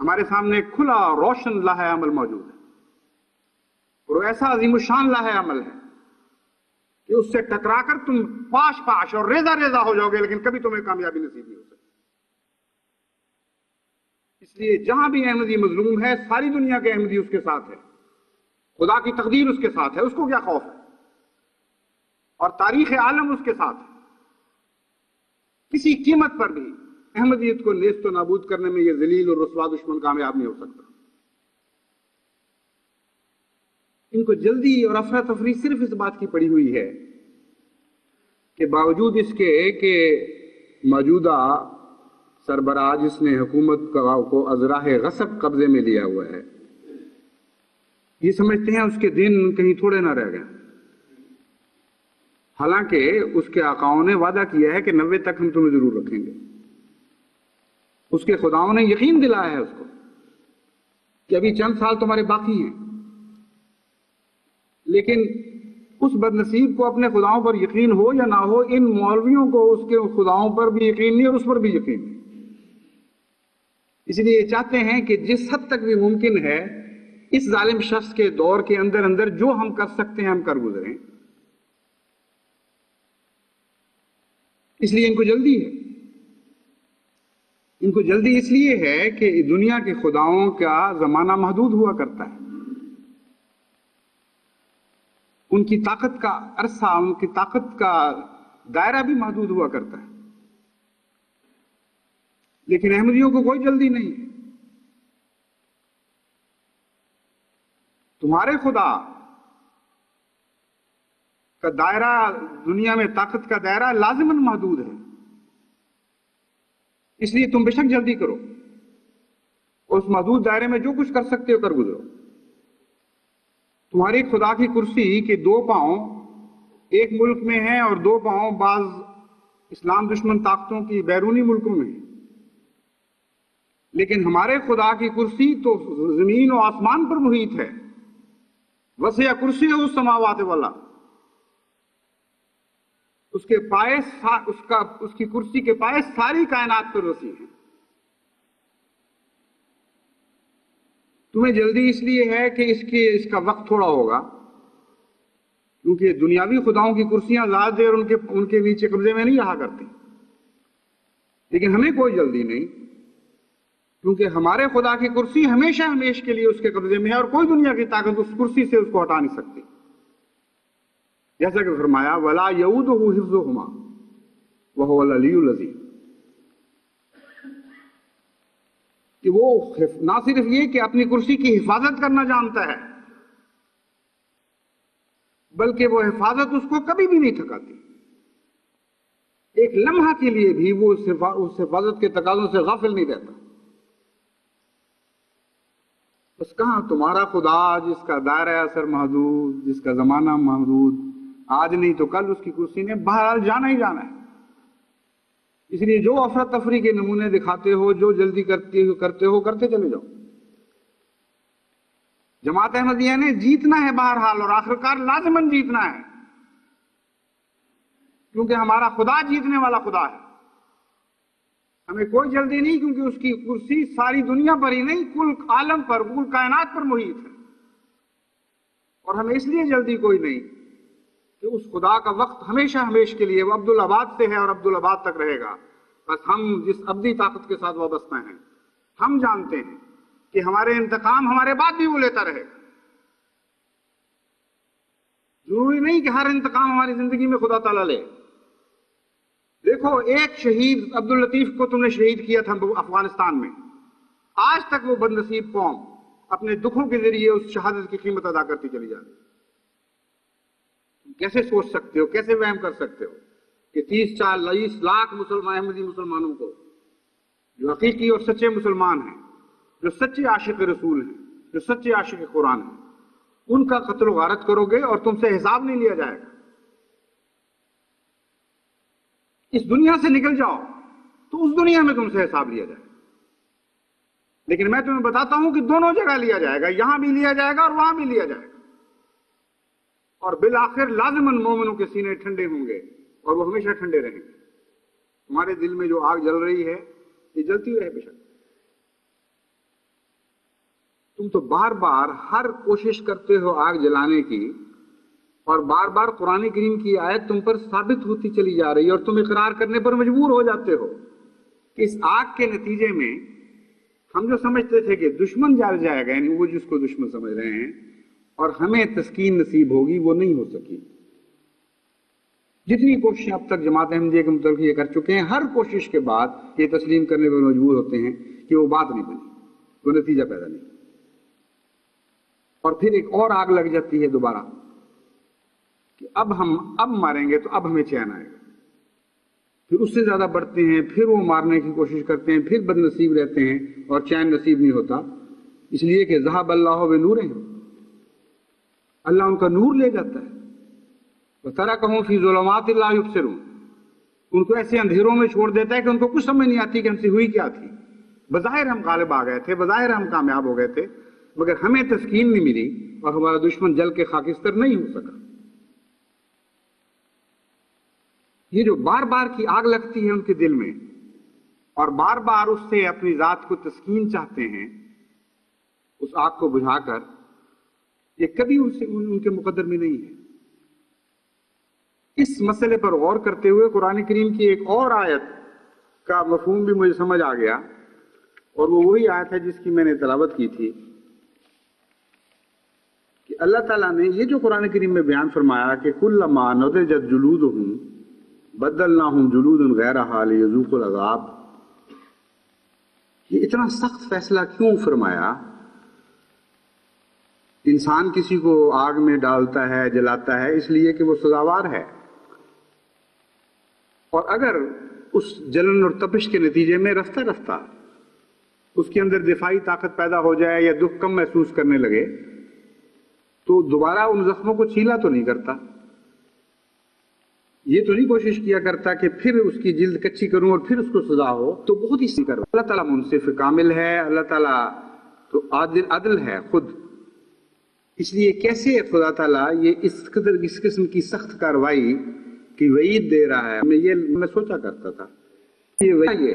A: ہمارے سامنے ایک کھلا روشن لاہ عمل موجود ہے، اور ایسا عظیم الشان لاہ عمل ہے کہ اس سے ٹکرا کر تم پاش اور ریزہ ریزہ ہو جاؤ گے، لیکن کبھی تمہیں کامیابی نصیب نہیں ہو سکتی. اس لیے جہاں بھی احمدی مظلوم ہے، ساری دنیا کے احمدی اس کے ساتھ ہے، خدا کی تقدیر اس کے ساتھ ہے، اس کو کیا خوف ہے، اور تاریخ عالم اس کے ساتھ ہے. کسی قیمت پر بھی احمدیت کو نیست و نابود کرنے میں یہ ذلیل اور رسوا دشمن کامیاب نہیں ہو سکتا. ان کو جلدی اور افراتفری صرف اس بات کی پڑی ہوئی ہے کہ باوجود اس کے کہ موجودہ سربراہ جس نے حکومت کو از راہ غصب قبضے میں لیا ہوا ہے، یہ سمجھتے ہیں اس کے دن کہیں تھوڑے نہ رہ گئے، حالانکہ اس کے آقاؤں نے وعدہ کیا ہے کہ 90 تک ہم تمہیں ضرور رکھیں گے. اس کے خداؤں نے یقین دلایا ہے اس کو کہ ابھی چند سال تمہارے باقی ہیں، لیکن اس بد نصیب کو اپنے خداؤں پر یقین ہو یا نہ ہو، ان مولویوں کو اس کے خداؤں پر بھی یقین نہیں اور اس پر بھی یقین نہیں. اس لیے یہ چاہتے ہیں کہ جس حد تک بھی ممکن ہے اس ظالم شخص کے دور کے اندر جو ہم کر سکتے ہیں ہم کر گزریں. اس لیے ان کو جلدی ہے. ان کو جلدی اس لیے ہے کہ دنیا کے خداؤں کا زمانہ محدود ہوا کرتا ہے، ان کی طاقت کا عرصہ، ان کی طاقت کا دائرہ بھی محدود ہوا کرتا ہے. لیکن احمدیوں کو کوئی جلدی نہیں ہے. تمہارے خدا کا دائرہ دنیا میں طاقت کا دائرہ لازماً محدود ہے، اس لیے تم بے شک جلدی کرو، اس محدود دائرے میں جو کچھ کر سکتے ہو کر گزرو. تمہاری خدا کی کرسی کے 2 پاؤں ایک ملک میں ہیں اور 2 پاؤں بعض اسلام دشمن طاقتوں کی بیرونی ملکوں میں ہیں، لیکن ہمارے خدا کی کرسی تو زمین و آسمان پر محیط ہے. وسع کرسی ہے اس سماوات والا، اس کے پائے اس کی کرسی کے پائے ساری کائنات پر وسیع ہیں. تمہیں جلدی اس لیے ہے کہ اس کا وقت تھوڑا ہوگا، کیونکہ دنیاوی خداؤں کی کرسیاں زیادہ دیر ان کے نیچے قبضے میں نہیں رہا کرتی. لیکن ہمیں کوئی جلدی نہیں، کیونکہ ہمارے خدا کی کرسی ہمیشہ کے لیے اس کے قبضے میں ہے، اور کوئی دنیا کی طاقت اس کرسی سے اس کو ہٹا نہیں سکتی. جیسا کہ فرمایا وَلَا يَؤُودُهُ حِفْظُهُمَا، وہو العلی العظیم، کہ وہ نہ صرف یہ کہ اپنی کرسی کی حفاظت کرنا جانتا ہے، بلکہ وہ حفاظت اس کو کبھی بھی نہیں تھکاتی، ایک لمحہ کے لیے بھی وہ اس حفاظت کے تقاضوں سے غافل نہیں رہتا۔ بس کہاں تمہارا خدا جس کا دائرہ اثر محدود، جس کا زمانہ محدود، آج نہیں تو کل اس کی کرسی نے بہرحال جانا ہی جانا ہے۔ اس لیے جو افراتفری کے نمونے دکھاتے ہو، جو جلدی کرتے ہو کرتے چلے جاؤ۔ جماعت احمدیہ نے جیتنا ہے بہرحال، اور آخرکار لازماً جیتنا ہے، کیونکہ ہمارا خدا جیتنے والا خدا ہے۔ ہمیں کوئی جلدی نہیں، کیونکہ اس کی کرسی ساری دنیا پر ہی نہیں، کل عالم پر، کل کائنات پر محیط ہے، اور ہمیں اس لیے جلدی کوئی نہیں کہ اس خدا کا وقت ہمیشہ ہمیش کے لیے وہ عبدالآباد سے ہے اور عبدالآباد تک رہے گا۔ بس ہم جس ابدی طاقت کے ساتھ وابستہ ہیں، ہم جانتے ہیں کہ ہمارے انتقام ہمارے بعد بھی وہ لیتا رہے گا۔ ضروری نہیں کہ ہر انتقام ہماری زندگی میں خدا تعالیٰ لے۔ دیکھو، ایک شہید عبداللطیف کو تم نے شہید کیا تھا افغانستان میں، آج تک وہ بد نصیب قوم اپنے دکھوں کے ذریعے اس شہادت کی قیمت ادا کرتی چلی جا رہی ہے۔ کیسے سوچ سکتے ہو، کیسے وہم کر سکتے ہو کہ 30-40 لاکھ احمدی مسلمانوں کو، جو حقیقی اور سچے مسلمان ہیں، جو سچے عاشق رسول ہیں، جو سچے عاشق قرآن ہیں، ان کا قتل و غارت کرو گے اور تم سے حساب نہیں لیا جائے گا؟ اس دنیا سے نکل جاؤ تو اس دنیا میں تم سے حساب لیا جائے گا، لیکن میں تمہیں بتاتا ہوں کہ دونوں جگہ لیا جائے گا، یہاں بھی لیا جائے گا اور وہاں بھی لیا جائے گا، اور بالآخر لازماً مومنوں کے سینے ٹھنڈے ہوں گے اور وہ ہمیشہ ٹھنڈے رہیں گے۔ تمہارے دل میں جو آگ جل رہی ہے یہ جلتی رہے بے شک، تم تو بار بار ہر کوشش کرتے ہو آگ جلانے کی، اور بار بار قرآن کریم کی آیت تم پر ثابت ہوتی چلی جا رہی ہے، اور تم اقرار کرنے پر مجبور ہو جاتے ہو کہ اس آگ کے نتیجے میں ہم جو سمجھتے تھے کہ دشمن جل جائے گا، یعنی وہ جس کو دشمن سمجھ رہے ہیں، اور ہمیں تسکین نصیب ہوگی، وہ نہیں ہو سکی۔ جتنی کوششیں اب تک جماعت احمدیہ کے متعلق یہ کر چکے ہیں، ہر کوشش کے بعد یہ تسلیم کرنے پر مجبور ہوتے ہیں کہ وہ بات نہیں بنی، وہ نتیجہ پیدا نہیں، اور پھر ایک اور آگ لگ جاتی ہے دوبارہ کہ اب ماریں گے تو اب ہمیں چین آئے گا، پھر اس سے زیادہ بڑھتے ہیں، پھر وہ مارنے کی کوشش کرتے ہیں، پھر بد نصیب رہتے ہیں اور چین نصیب نہیں ہوتا، اس لیے کہ ذہب اللہ بنورہم، اللہ ان کا نور لے جاتا ہے۔ وَتَرَكَهُمْ فِي ظُلُمَاتٍ لَا يُبْصِرُونَ، ان کو ایسے اندھیروں میں چھوڑ دیتا ہے کہ ان کو کچھ سمجھ نہیں آتی کہ ہم سے ہوئی کیا تھی۔ بظاہر ہم غالب آ گئے تھے، بظاہر ہم کامیاب ہو گئے تھے، مگر ہمیں تسکین نہیں ملی اور ہمارا دشمن جل کے خاکستر نہیں ہو سکا۔ یہ جو بار بار کی آگ لگتی ہے ان کے دل میں، اور بار بار اس سے اپنی ذات کو تسکین چاہتے ہیں، اس آگ کو بجھا کر، یہ کبھی ان کے مقدر میں نہیں ہے۔ اس مسئلے پر غور کرتے ہوئے قرآن کریم کی ایک اور آیت کا مفہوم بھی مجھے سمجھ آ گیا، اور وہ وہی آیت ہے جس کی میں نے تلاوت کی تھی، کہ اللہ تعالیٰ نے یہ جو قرآن کریم میں بیان فرمایا کہ کلما نضجت جلودہم بدلناہم جلودا غیرہا لیذوقوا العذاب، یہ اتنا سخت فیصلہ کیوں فرمایا؟ انسان کسی کو آگ میں ڈالتا ہے، جلاتا ہے، اس لیے کہ وہ سزاوار ہے، اور اگر اس جلن اور تپش کے نتیجے میں رفتہ رفتہ اس کے اندر دفاعی طاقت پیدا ہو جائے یا دکھ کم محسوس کرنے لگے، تو دوبارہ ان زخموں کو چھیلا تو نہیں کرتا، یہ تو نہیں کوشش کیا کرتا کہ پھر اس کی جلد کچی کروں اور پھر اس کو سزا ہو، تو بہت ہی سی کرو۔ اللہ تعالیٰ منصف کامل ہے، اللہ تعالیٰ تو عدل ہے خود، اس لیے کیسے خدا تعالیٰ یہ اس قسم کی سخت کارروائی کی وعید دے رہا ہے؟ میں سوچا کرتا تھا یہ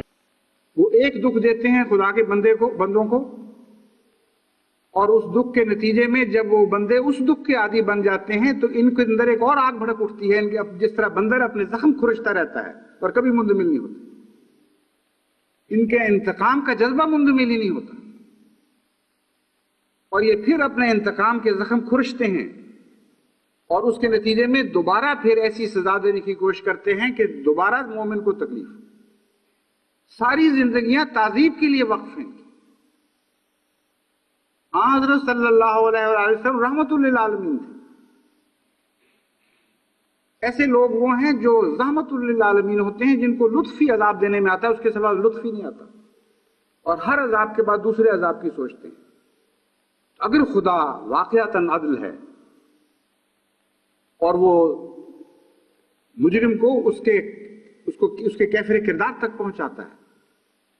A: وہ ایک دکھ دیتے ہیں خدا کے بندوں کو، اور اس دکھ کے نتیجے میں جب وہ بندے اس دکھ کے عادی بن جاتے ہیں تو ان کے اندر ایک اور آگ بھڑک اٹھتی ہے، جس طرح بندر اپنے زخم کھرچتا رہتا ہے اور کبھی مندمل نہیں ہوتا، ان کے انتقام کا جذبہ مندمل ہی نہیں ہوتا، اور یہ پھر اپنے انتقام کے زخم کھرچتے ہیں
B: اور اس کے نتیجے میں دوبارہ پھر ایسی سزا دینے کی کوشش کرتے ہیں کہ دوبارہ مومن کو تکلیف ہو۔ ساری زندگیاں تعذیب کے لیے وقف ہیں۔ حضرت صلی اللہ علیہ وآلہ وسلم رحمت للعالمین تھے۔ ایسے لوگ وہ ہیں جو رحمت للعالمین ہوتے ہیں، جن کو لطف ہی عذاب دینے میں آتا ہے، اس کے سوا لطف ہی نہیں آتا، اور ہر عذاب کے بعد دوسرے عذاب کی سوچتے ہیں۔ اگر خدا واقعتاً عدل ہے اور وہ مجرم کو اس کے کیفر کردار تک پہنچاتا ہے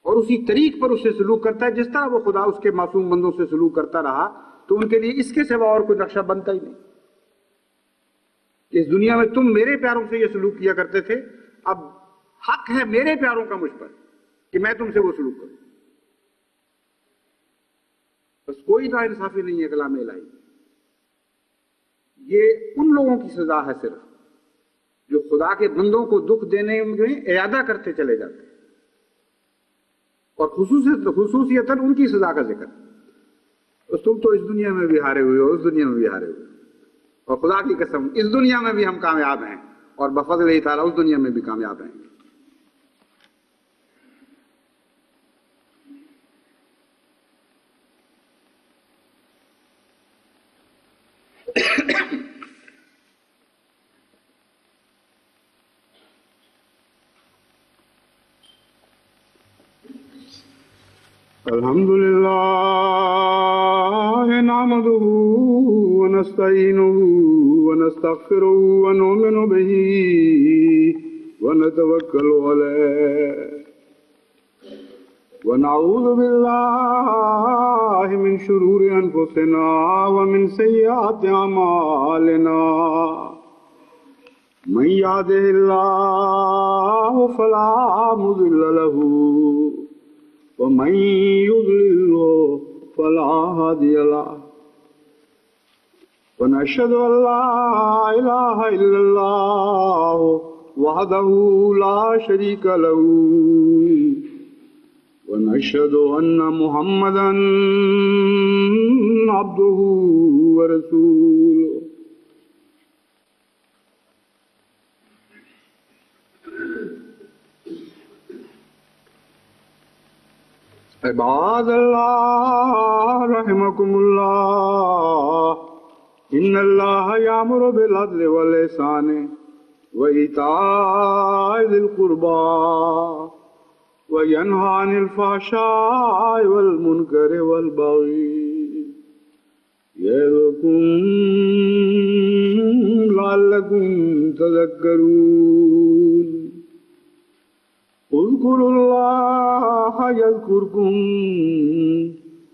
B: اور اسی طریق پر اس سے سلوک کرتا ہے جس طرح وہ خدا اس کے معصوم بندوں سے سلوک کرتا رہا، تو ان کے لیے اس کے سوا اور کوئی نقشہ بنتا ہی نہیں۔ اس دنیا میں تم میرے پیاروں سے یہ سلوک کیا کرتے تھے، اب حق ہے میرے پیاروں کا مجھ پر کہ میں تم سے وہ سلوک کروں۔ بس کوئی ناانصافی نہیں ہے کلام الہی۔ یہ ان لوگوں کی سزا ہے صرف جو خدا کے بندوں کو دکھ دینے میں اعادہ کرتے چلے جاتے ہیں، اور خصوصیتاً ان کی سزا کا ذکر۔ بس تم تو اس دنیا میں بھی ہارے ہوئے ہو، اس دنیا میں بھی ہارے ہوئے ہو، اور خدا کی قسم اس دنیا میں بھی ہم کامیاب ہیں، اور بفضل اللہ تعالیٰ اس دنیا میں بھی کامیاب ہیں۔
A: الحمد للہ نحمده ونستعینه ونستغفره ونؤمن به ونتوکل علیہ ونعوذ باللہ من شرور انفسنا ومن سیئات اعمالنا من یهده اللہ فلا مضل له ومن يضلل فلا هادي له ونشهد أن لا إله إلا الله وحده لا شريك له ونشهد أن محمدا عبده ورسوله عباد اللہ رحمکم اللہ ان اللہ یامر بالعدل والاحسان وایتاء ذی القربى وینہی عن الفحشاء والمنکر والبغی یعظکم لعلکم تذکرون اذکروا اللہ یذکرکم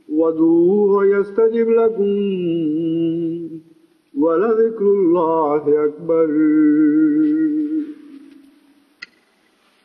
A: وادعوہ یستجب لکم ولذکر اللہ اکبر۔